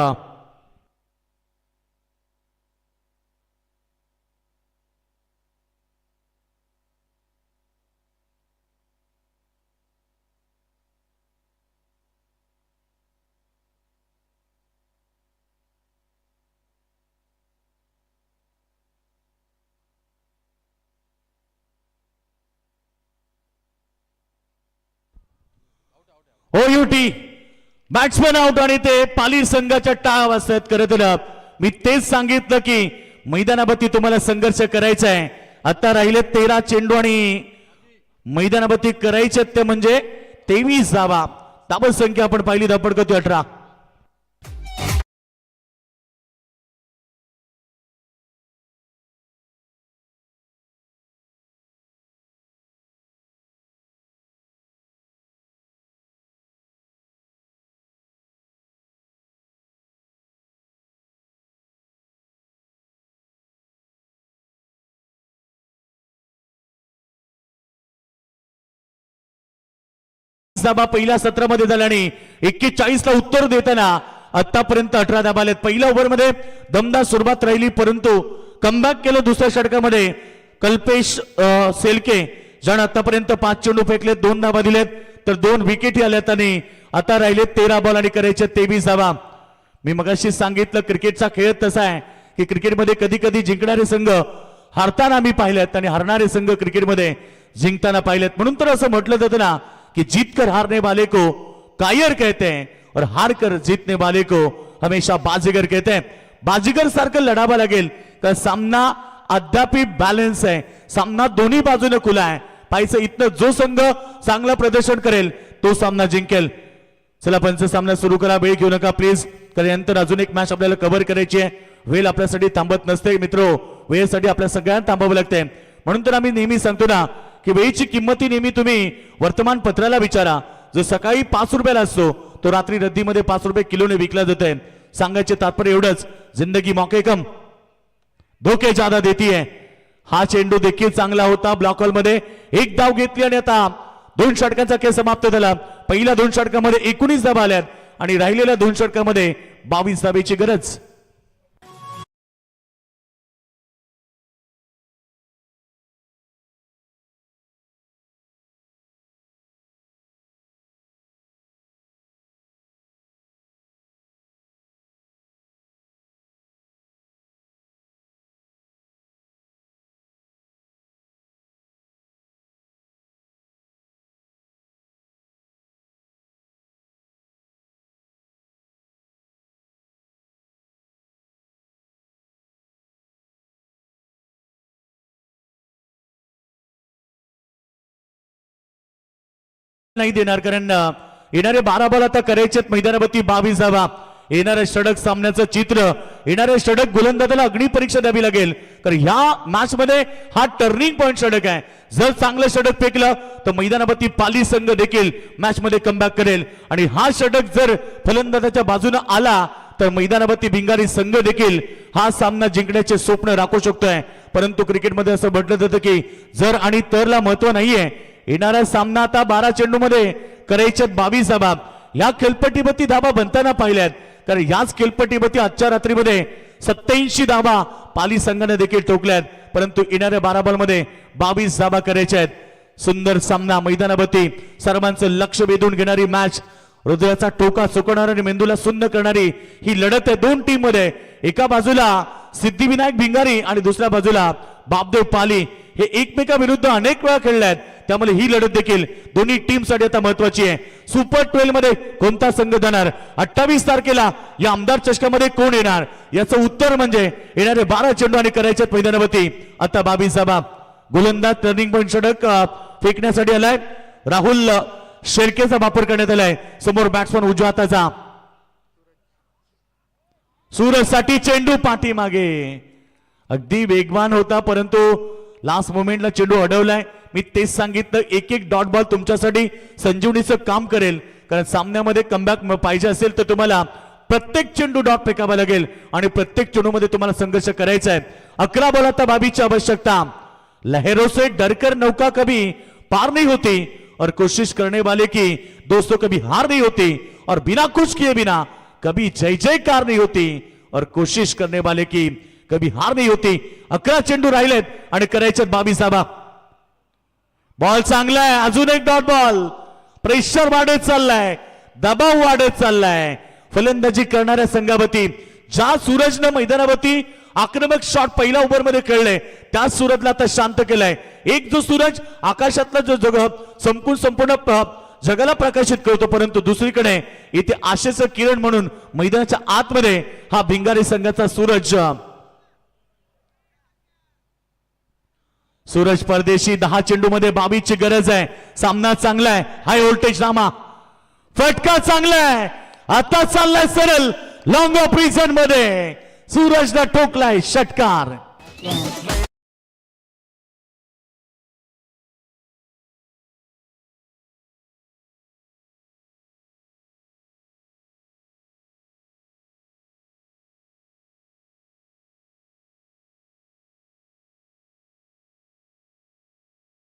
OUT बॅट्समॅन आउट आणि ते पाली संघाच्या टाळा वाजतायत. खरं तर मी तेच सांगितलं की मैदानावरती तुम्हाला संघर्ष करायचा आहे. आता राहिले 13 चेंडू आणि मैदानावरती करायचे ते म्हणजे 23 धावा. धावा संख्या आपण पाहिली धापड करतोय 18. धाबा पहिल्या सत्रामध्ये झाल्याने 41 ला उत्तर देताना आतापर्यंत 18 धाबा आलेत. पहिल्या ओव्हरमध्ये दमदार सुरुवात राहिली, परंतु कमबॅक केलं दुसऱ्या षटकामध्ये कल्पेश सेलके, ज्याने आतापर्यंत 5 चेंडू फेकलेत, 2 धाबा दिलेत, तर 2 विकेटी आल्यात आणि आता राहिले 13 बॉल आणि करायचे 23 धाबा. मी मगाशी सांगितलं क्रिकेटचा खेळ तसा आहे की क्रिकेटमध्ये कधी कधी जिंकणारे संघ हारताना मी पाहिलेत आणि हरणारे संघ क्रिकेटमध्ये जिंकताना पाहिलेत. म्हणून तर असं म्हटलं जातं ना कि जीतकर हारने वाले को कायर कहते हैं और हारकर जीतने वाले को हमेशा बाजीगर कहते हैं. बाजीगर सारखं लढावं लागेल तर सामना अद्याप बॅलन्स आहे, सामना दोन्ही बाजूने खुला आहे. पाहिजे इथनं जो संघ चांगलं प्रदर्शन करेल तो सामना जिंकेल. चला पंच सामना सुरू करा, वेळ घेऊ नका प्लीज, कारण नंतर अजून एक मॅच आपल्याला कव्हर करायची आहे. वेळ आपल्यासाठी थांबत नसते मित्रो, वेळेसाठी आपल्या सगळ्यांना थांबावं लागते. म्हणून तर आम्ही नेहमी सांगतो ना की वेळेची किंमत नेहमी तुम्ही वर्तमानपत्राला विचारा. जो सकाळी 5 रुपयाला असतो तो रात्री रद्दीमध्ये 5 रुपये किलोने विकला जातोय. सांगायचे तात्पर्य एवढंच, जिंदगी मौके कम धोके ज्यादा देती है. हा चेंडू देखील चांगला होता, ब्लॉक हॉल मध्ये एक धाव घेतली आणि आता 2 षटकांचा खेळ समाप्त झाला. पहिल्या 2 षटकामध्ये 19 धावा आल्यात आणि राहिलेल्या 2 षटकामध्ये 22 धावेची गरज. नाही देणार, कारण येणारे 12 बॉल आता करायचे मैदानावरती 22 धावा. येणाऱ्या षटक सामन्याचं चित्र, येणाऱ्या षटक गोलंदाजाला अग्नी परीक्षा द्यावी लागेल, कारण ह्या मॅच मध्ये हा टर्निंग पॉइंट षटक आहे. जर चांगलं षटक फेकलं तर मैदानावरती पाली संघ देखील मॅच मध्ये कमबॅक करेल आणि हा षटक जर फलंदाजाच्या बाजूने आला तर मैदानावरती भिंगारी संघ देखील हा सामना जिंकण्याचे स्वप्न राखू शकतोय. परंतु क्रिकेटमध्ये असं म्हटलं जातं की जर आणि तरला महत्व नाहीये. येणारा सामना आता 12 चेंडू मध्ये करायचे 22 धाबा. या खेळपट्टीवरती धाबा बनताना पाहिल्यात, कारण याच खेळपट्टीवरती आजच्या रात्रीमध्ये 87 धाबा पाली संघाने देखील ठोकल्यात. परंतु येणाऱ्या 12 बॉल मध्ये 22 धाबा करायच्या आहेत. सुंदर सामना, मैदानावरती सर्वांचं लक्ष वेधून घेणारी मॅच, हृदयाचा टोका चुकवणारी आणि मेंदूला सुन्न करणारी ही लढत आहे 2 टीम मध्ये. एका बाजूला सिद्धिविनायक भिंगारी आणि दुसऱ्या बाजूला बापदेव पाली. हे एकमेकाविरुद्ध अनेक वेळा खेळल्यात, त्यामुळे ही लढत देखील दोन्ही टीम साठी आता महत्वाची आहे. सुपर 12 मध्ये कोणता संघ जाणार, 28 तारखेला या आमदार चषकामध्ये कोण येणार, याचं उत्तर म्हणजे येणारे 12 चेंडू आणि करायचे मैदानावरती आता 22 धाबा. गोलंदाज टर्निंग पॉइंट षटक फेकण्यासाठी आलाय. राहुल शेळकेचा वापर करण्यात आलाय. समोर बॅट्समन उजव्या हाताचा सूरजसाठी चेंडू पाठीमागे. अगदी वेगवान होता, परंतु लास्ट मोमेंटला चेंडू अडवलाय. मी तेच सांगितलं, एक एक डॉट बॉल तुमच्यासाठी संजीवनीचं काम करेल. कारण सामन्यामध्ये कमबॅक पाहिजे असेल तर तुम्हाला प्रत्येक चेंडू डॉट फेकावा लागेल आणि प्रत्येक चेंडूमध्ये तुम्हाला संघर्ष करायचा आहे. 11 बॉल आता बाबीची आवश्यकता. लहरों से डरकर नौका कभी पार नहीं होती और कोशिश करने वाले की दोस्तों कभी हार नहीं होती और बिना कुछ किए बिना कभी जय जयकार नहीं होती और कोशिश करने वाले की कभी हार नहीं होती. 11 चेंडू राहिलेत आणि करायचे 22 धावा. बॉल चांगला आहे. अजून एक डॉट बॉल. प्रेशर वाढत चाललाय, दबाव वाढत चाललाय. फलंदाजी करणाऱ्या संघावरती ज्या सूरजनं मैदानावरती आक्रमक शॉट पहिल्या ओव्हरमध्ये खेळले त्याच सूरजला आता शांत केलाय. एक जो सूरज आकाशातला जो जग संपूर्ण जगाला प्रकाशित करतो, परंतु दुसरीकडे इथे आशेचं किरण म्हणून मैदानाच्या आतमध्ये हा भिंगारी संघाचा सूरज परदेशी. 10 चेंडू मध्ये 22 ची गरज आहे. सामना चांगला आहे. हाय व्होल्टेज नामा, फटका चांगला आहे. आता चाललाय सरळ लॉंग ऑफ रिझन मध्ये. सूरजला ठोकलाय षटकार.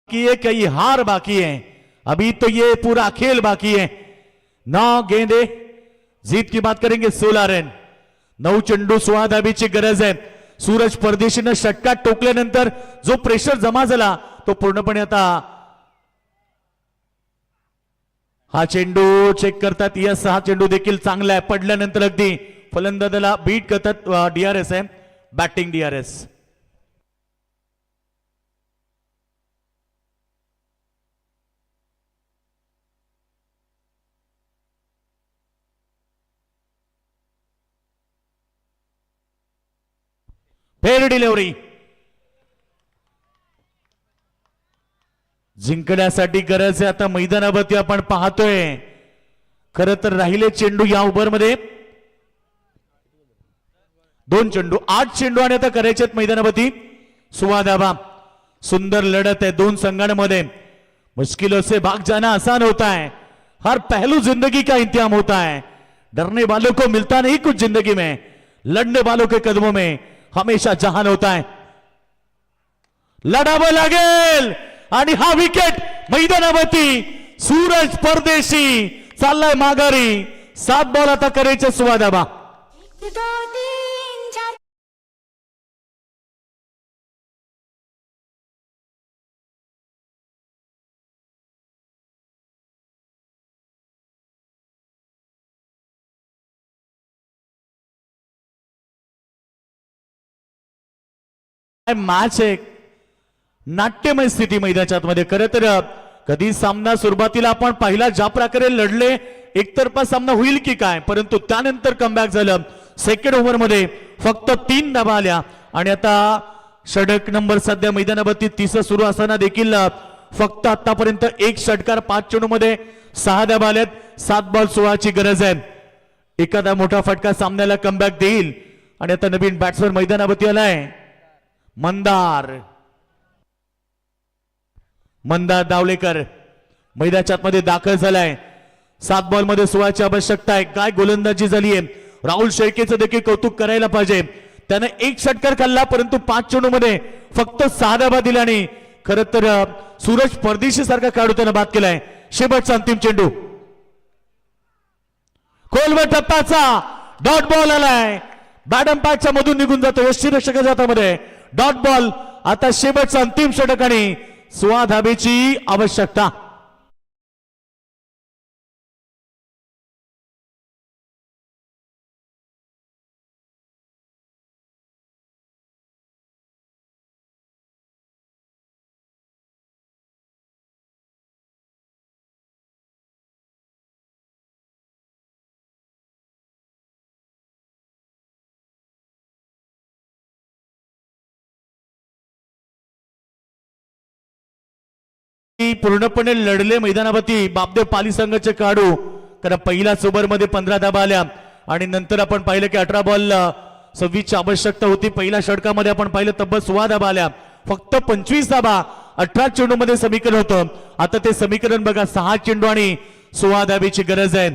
कई हार बाकी है. अभी तो ये पूरा खेल बाकी है. 9 गेंदे जीत की बात करेंगे. 16 रन. 9 चेंडू 16 धाबीची गरज आहे. सूरज परदेशीनं षटकार टोकल्यानंतर जो प्रेशर जमा झाला तो पूर्णपणे आता हा चेंडू चेक करतात. यस, हा चेंडू देखील चांगला आहे. पडल्यानंतर अगदी फलंदाजाला बीट करतात. डीआरएस आहे, बॅटिंग डीआरएस. फेर डिलिव्हरी. जिंकण्यासाठी गरज आहे आता मैदानावरती आपण पाहतोय. खरं तर राहिले चेंडू या ओव्हरमध्ये 2 चेंडू, 8 चेंडू आणि आता करायचे आहेत मैदानावरती 16 धावा. सुंदर लढत आहे 2 संघांमध्ये. मुश्किलों से भाग जाना आसान होता है, हर पहलू जिंदगी का इंतजाम होता है. डरने वालों को मिलता नहीं कुछ जिंदगी में, लड़ने वालों के कदमों में हमेशा जहान होता है. लढावं लागेल आणि हा विकेट मैदानावरती. सूरज परदेशी चाललाय माघारी. 7 बॉल आता करायचे 16 धावा. मॅच एक नाट्यमय स्थिती मैदानाच्या मध्ये. खरं तर कधी सामना सुरुवातीला आपण पाहिला ज्या प्रकारे लढले एकतर्फा सामना होईल की काय, परंतु त्यानंतर कमबॅक झालं. सेकंड ओव्हर मध्ये फक्त 3 धावा आल्या आणि आता षटक नंबर सध्या मैदानावरती 30 सुरू असताना देखील फक्त आतापर्यंत 1 षटकार 5 चेंडू मध्ये 6 धावा आल्यात. 7 बॉल 16 ची गरज आहे. एखादा मोठा फटका सामन्याला कमबॅक देईल आणि आता नवीन बॅट्समन मैदानावरती आलाय मंदार दावलेकर मैदानाच्या मध्ये दाखल झालाय. 7 बॉल मध्ये 16 ची आवश्यकता आहे. काय गोलंदाजी झाली आहे. राहुल शेळकेचं देखील कौतुक करायला पाहिजे. त्याने 1 षटकार खाल्ला परंतु 5 चेंडू मध्ये फक्त 6 धावा दिल्या आणि खरं तर सूरज परदेशी सारखा खेळाडू त्यानं बाद केलाय. शेवटचा अंतिम चेंडू खोलवर टप्प्याचा डॉट बॉल आलाय. बॅट अंपायरच्या मधून निघून जातो यष्टीरक्षकाच्या हातामध्ये डॉट बॉल. आता शेवटचा अंतिम षटक आणि 16 धाबेची आवश्यकता. पूर्णपणे लढले मैदानावरती बापदेव पाली संघाचे खेळाडू. कारण पहिल्याच ओव्हर मध्ये 15 धाबा आल्या आणि नंतर आपण पाहिलं की 18 बॉल 26 ची आवश्यकता होती. पहिल्या षटकामध्ये आपण पाहिलं तब्बल 16 धाबा आल्या. फक्त 25 धाबा 18 चेंडू मध्ये समीकरण होतं. आता ते समीकरण बघा 6 चेंडू आणि 16 धाबेची गरज आहे.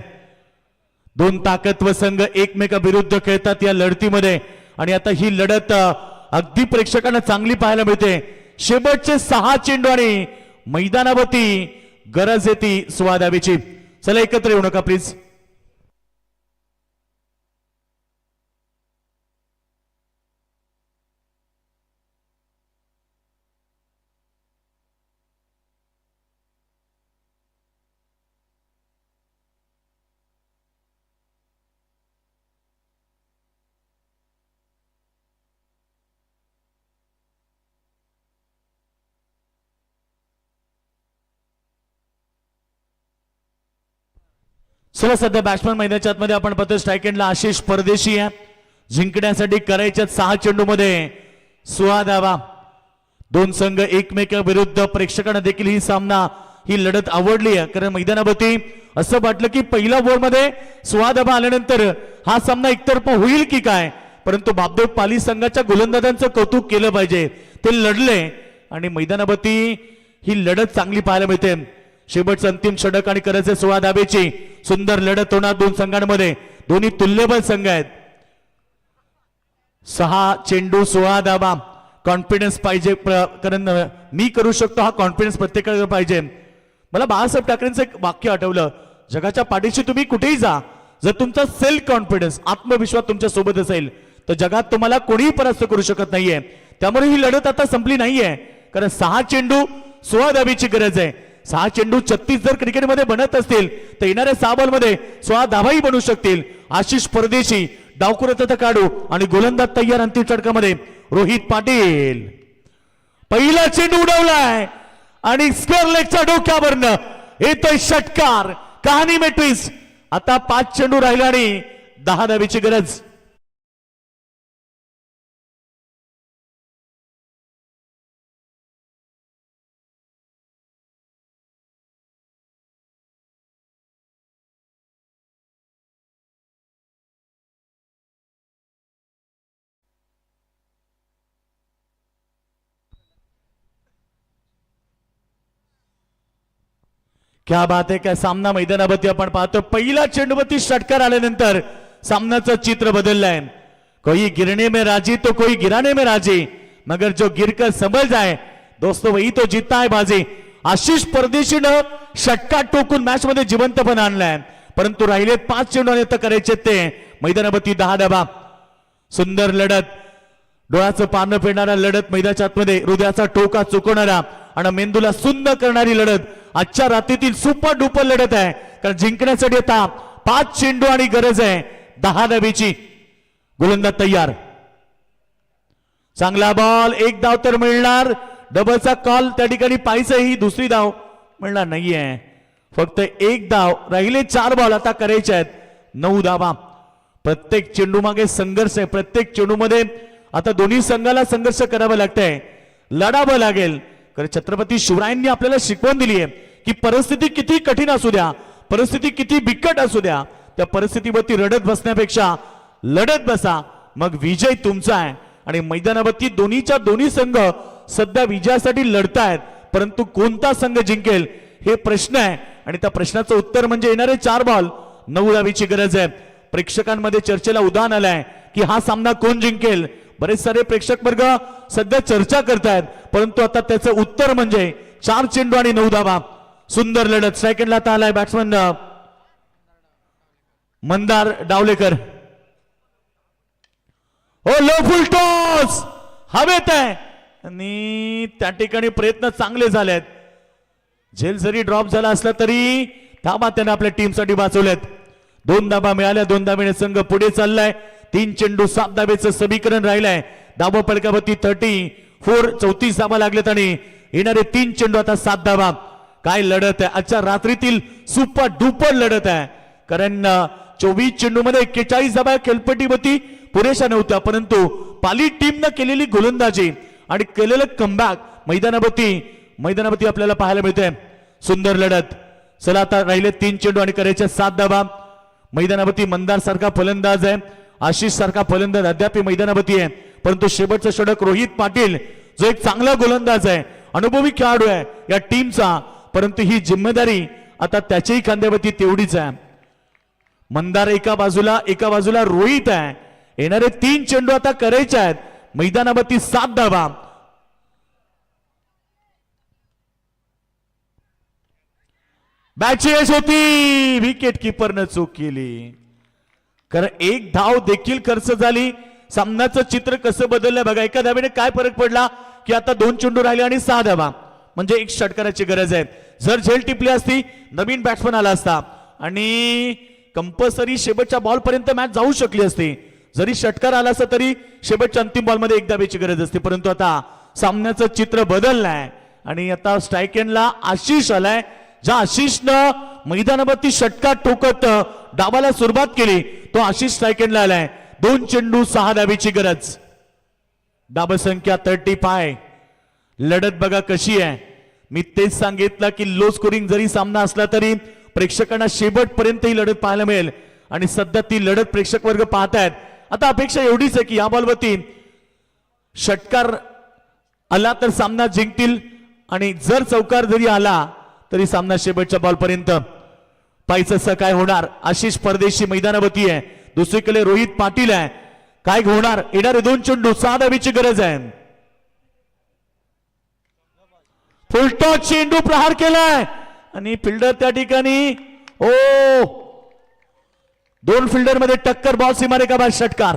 दोन ताकदवर संघ एकमेकाविरुद्ध खेळतात या लढतीमध्ये आणि आता ही लढत अगदी प्रेक्षकांना चांगली पाहायला मिळते. शेवटचे 6 चेंडू आणि मैदानावरती गरज येते 16 धाबेची. चला एकत्र येऊ नका प्लीज. चला सध्या बॅट्समन मैदानाच्या आतमध्ये आपण पाहतो स्ट्राईक एंडला आशिष परदेशी आहे. जिंकण्यासाठी करायच्या 6 चेंडू मध्ये 16 धावा. दोन संघ एकमेकाविरुद्ध. प्रेक्षकांना देखील ही लढत आवडली आहे कारण मैदानावरती असं वाटलं की पहिल्या ओव्हरमध्ये 16 धावा आल्यानंतर हा सामना एकतर्फा होईल की काय, परंतु बापदेव पाली संघाच्या गोलंदाजांचं कौतुक केलं पाहिजे. ते लढले आणि मैदानावरती ही लढत चांगली पाहायला मिळते. शेवटचं अंतिम षटक आणि करायचे 16 धाबेची सुंदर लढत होणार दोन संघांमध्ये. दोन्ही तुल्यबळ संघ आहेत. 6 चेंडू 16 धाबा. कॉन्फिडन्स पाहिजे कारण मी करू शकतो हा कॉन्फिडन्स प्रत्येकाला पाहिजे. मला बाळासाहेब ठाकरेंचं एक वाक्य आठवलं, जगाच्या पाठीशी तुम्ही कुठेही जा, जर तुमचा सेल्फ कॉन्फिडन्स आत्मविश्वास तुमच्या सोबत असेल तर जगात तुम्हाला कोणीही परास्त करू शकत नाहीये. त्यामुळे ही लढत आता संपली नाहीये कारण 6 चेंडू 16 धाबेची गरज आहे. 6 चेंडू 36 जर क्रिकेटमध्ये बनत असतील तर येणाऱ्या 6 बॉलमध्ये 16 धावाही बनू शकतील. आशिष परदेशी डावकुरत काढू आणि गोलंदाज तयार. अंतिम षटकामध्ये रोहित पाटील पहिला चेंडू उडवलाय आणि स्क्वेअर लेगच्या डोक्यावरनं येतोय षटकार. कहाणी में ट्विस्ट. आता 5 चेंडू राहिला आणि 10 धावेची गरज. क्या बात है. क्या सामना मैदानावरती आपण पाहतो. पहिला चेंडूवरती षटकार आल्यानंतर सामनाचं चित्र बदललंय. कोई गिरने में राजी तो कोई गिराने में राजी, मगर जो गिरकर संभल जाए दोस्तों वही तो जीतता है बाजी. आशिष परदेशीनं षटकार टोकून मॅच मध्ये जिवंतपण आणलाय. परंतु राहिले 5 चेंडू आणि करायचे ते मैदानावरती 10 धावा. सुंदर लढत. डोळ्याचं पारणं फेडणारा लढत. मैदानाच्या आतमध्ये हृदयाचा टोका चुकवणारा आणि मेंदूला सुन्न करणारी लढत. आजच्या रात्रीतील सुपर डुपर लढत आहे कारण जिंकण्यासाठी आता 5 चेंडू आणि गरज आहे 10 धावेची. गोलंदाज तयार. चांगला बॉल. एक धाव तर मिळणार. डबलचा कॉल त्या ठिकाणी पाहिजे. ही दुसरी धाव मिळणार नाहीये. फक्त एक धाव. राहिले 4 बॉल आता करायचे आहेत 9 धावा. प्रत्येक चेंडू मागे संघर्ष आहे. प्रत्येक चेंडू मध्ये आता दोन्ही संघाला संघर्ष करावा लागतंय. लढावं लागेल कारण छत्रपती शिवरायांनी आपल्याला शिकवण दिली आहे की परिस्थिती किती कठीण असू द्या, परिस्थिती किती बिकट असू द्या, त्या परिस्थितीवरती रडत बसण्यापेक्षा लढत बसा, मग विजय तुमचा आहे. आणि मैदानावरती दोन्हीच्या दोन्ही संघ सध्या विजयासाठी लढतायत. परंतु कोणता संघ जिंकेल हे प्रश्न आहे आणि त्या प्रश्नाचं उत्तर म्हणजे येणारे 4 बॉल 9 धावेची गरज आहे. प्रेक्षकांमध्ये चर्चेला उधाण आलंय की हा सामना कोण जिंकेल. बरेच सारे प्रेक्षक वर्ग सध्या चर्चा करतायत परंतु आता त्याचं उत्तर म्हणजे 4 चेंडू आणि 9 धावा. सुंदर लढत. सेकंडला आता आलाय बॅट्समन मंदार डावलेकर. हो लो फुल टॉस हवेत आहे आणि त्या ठिकाणी प्रयत्न चांगले झालेत. झेल जरी ड्रॉप झाला असला तरी धाबा त्याने आपल्या टीमसाठी वाचवल्यात. 2 धाबा मिळाल्या. 2 धाब्याने संघ पुढे चाललाय. 3 चेंडू 7 धाब्याचं समीकरण राहिलंय. धाबा फलकावरती 34 34 धाबा लागलेत आणि येणारे 3 चेंडू आता 7 धाबा. काय लढत आहे. आजच्या रात्रीतील सुपर डुपर लढत आहे कारण 24 चेंडू मध्ये 41 धाबा खेळपट्टीवरती पुरेशा नव्हत्या परंतु पाली टीमनं केलेली गोलंदाजी आणि केलेलं कमबॅक मैदानावरती आपल्याला पाहायला मिळतंय. सुंदर लढत. चला आता राहिले 3 चेंडू आणि करायचे 7 धाबा. मैदानावरती मंदार सारखा फलंदाज आहे. आशिष सारखा फलंदाज अद्याप मैदानावरती आहे परंतु शेवटचं षटक रोहित पाटील जो एक चांगला गोलंदाज आहे, अनुभवी खेळाडू आहे या टीमचा, परंतु ही जिम्मेदारी आता त्याच्याही खांद्यावरती तेवढीच आहे. मंदार एका बाजूला रोहित आहे. येणारे 3 चेंडू आता करायचे आहेत. मैदानावरती 7 धावा. बॅटची यश होती, विकेट किपरनं चूक केली. कारण 1 धाव देखील खर्च झाली. सामन्याचं चित्र कसं बदललं बघा. एका धावेने काय फरक पडला की आता 2 चेंडू राहिले आणि 6 धावा, म्हणजे एक षटकाराची गरज आहे. जर झेल टिपली असती, नवीन बॅट्समन आला असता आणि कंपल्सरी शेवटच्या बॉल पर्यंत मॅच जाऊ शकली असती. जरी षटकार आला असता तरी शेवटच्या अंतिम बॉलमध्ये 1 धावेची गरज असते. परंतु आता सामन्याचं चित्र बदललंय आणि आता स्ट्राईक एंडला आशिष आलाय. ज्या आशिषनं मैदानावरती षटकार ठोकत डावाला सुरुवात केली, तो आशिष स्ट्राईक एंडला आलाय. 2 चेंडू 6 धावेची गरज. डाव संख्या 35. लढत बघा कशी आहे. मी तेच सांगितलं की लो स्कोरिंग जरी सामना असला तरी प्रेक्षकांना शेवटपर्यंत ही लढत पाहायला मिळेल आणि सध्या ती लढत प्रेक्षक वर्ग पाहतायत. आता अपेक्षा एवढीच आहे की या बॉलवरती षटकार आला तर सामना जिंकतील आणि जर चौकार जरी आला तरी सामना शेवटच्या बॉलपर्यंत. पाहिजे काय होणार. आशिष परदेशी मैदानावरती आहे, दुसरीकडे रोहित पाटील आहे. काय होणार. येणारे 2 चेंडू 6 धावेची गरज आहे. फुलटॉस चेंडू प्रहार केलाय आणि फिल्डर त्या ठिकाणी 2 फिल्डर मध्ये टक्कर. बॉल सीमारेखाबाहेर षटकार.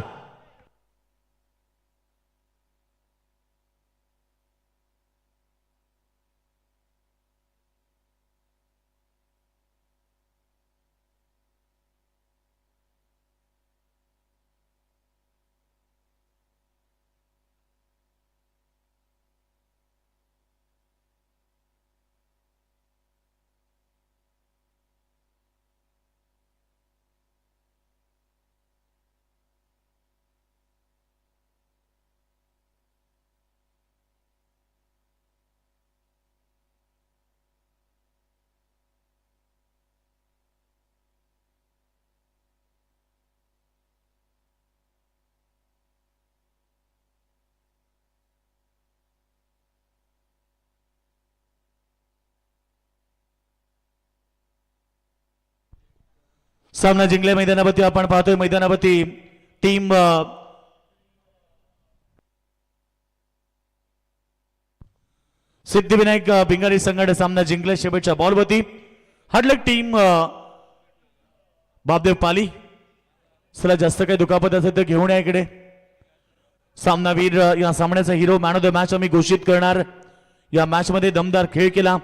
सामना जिंकल्या मैदानावरती आपण पाहतोय. मैदानावरती टीम सिद्धिविनायक भिंगारी संघाने सामना जिंकला. शेवटच्या बॉलवरती हडलक टीम बापदेव पाली. चला जास्त काही दुखापत असेल तर घेऊन या इकडे. सामनावीर या सामन्याचा hero, man of the match आम्ही घोषित करणार. या मॅच मध्ये दमदार खेळ केला.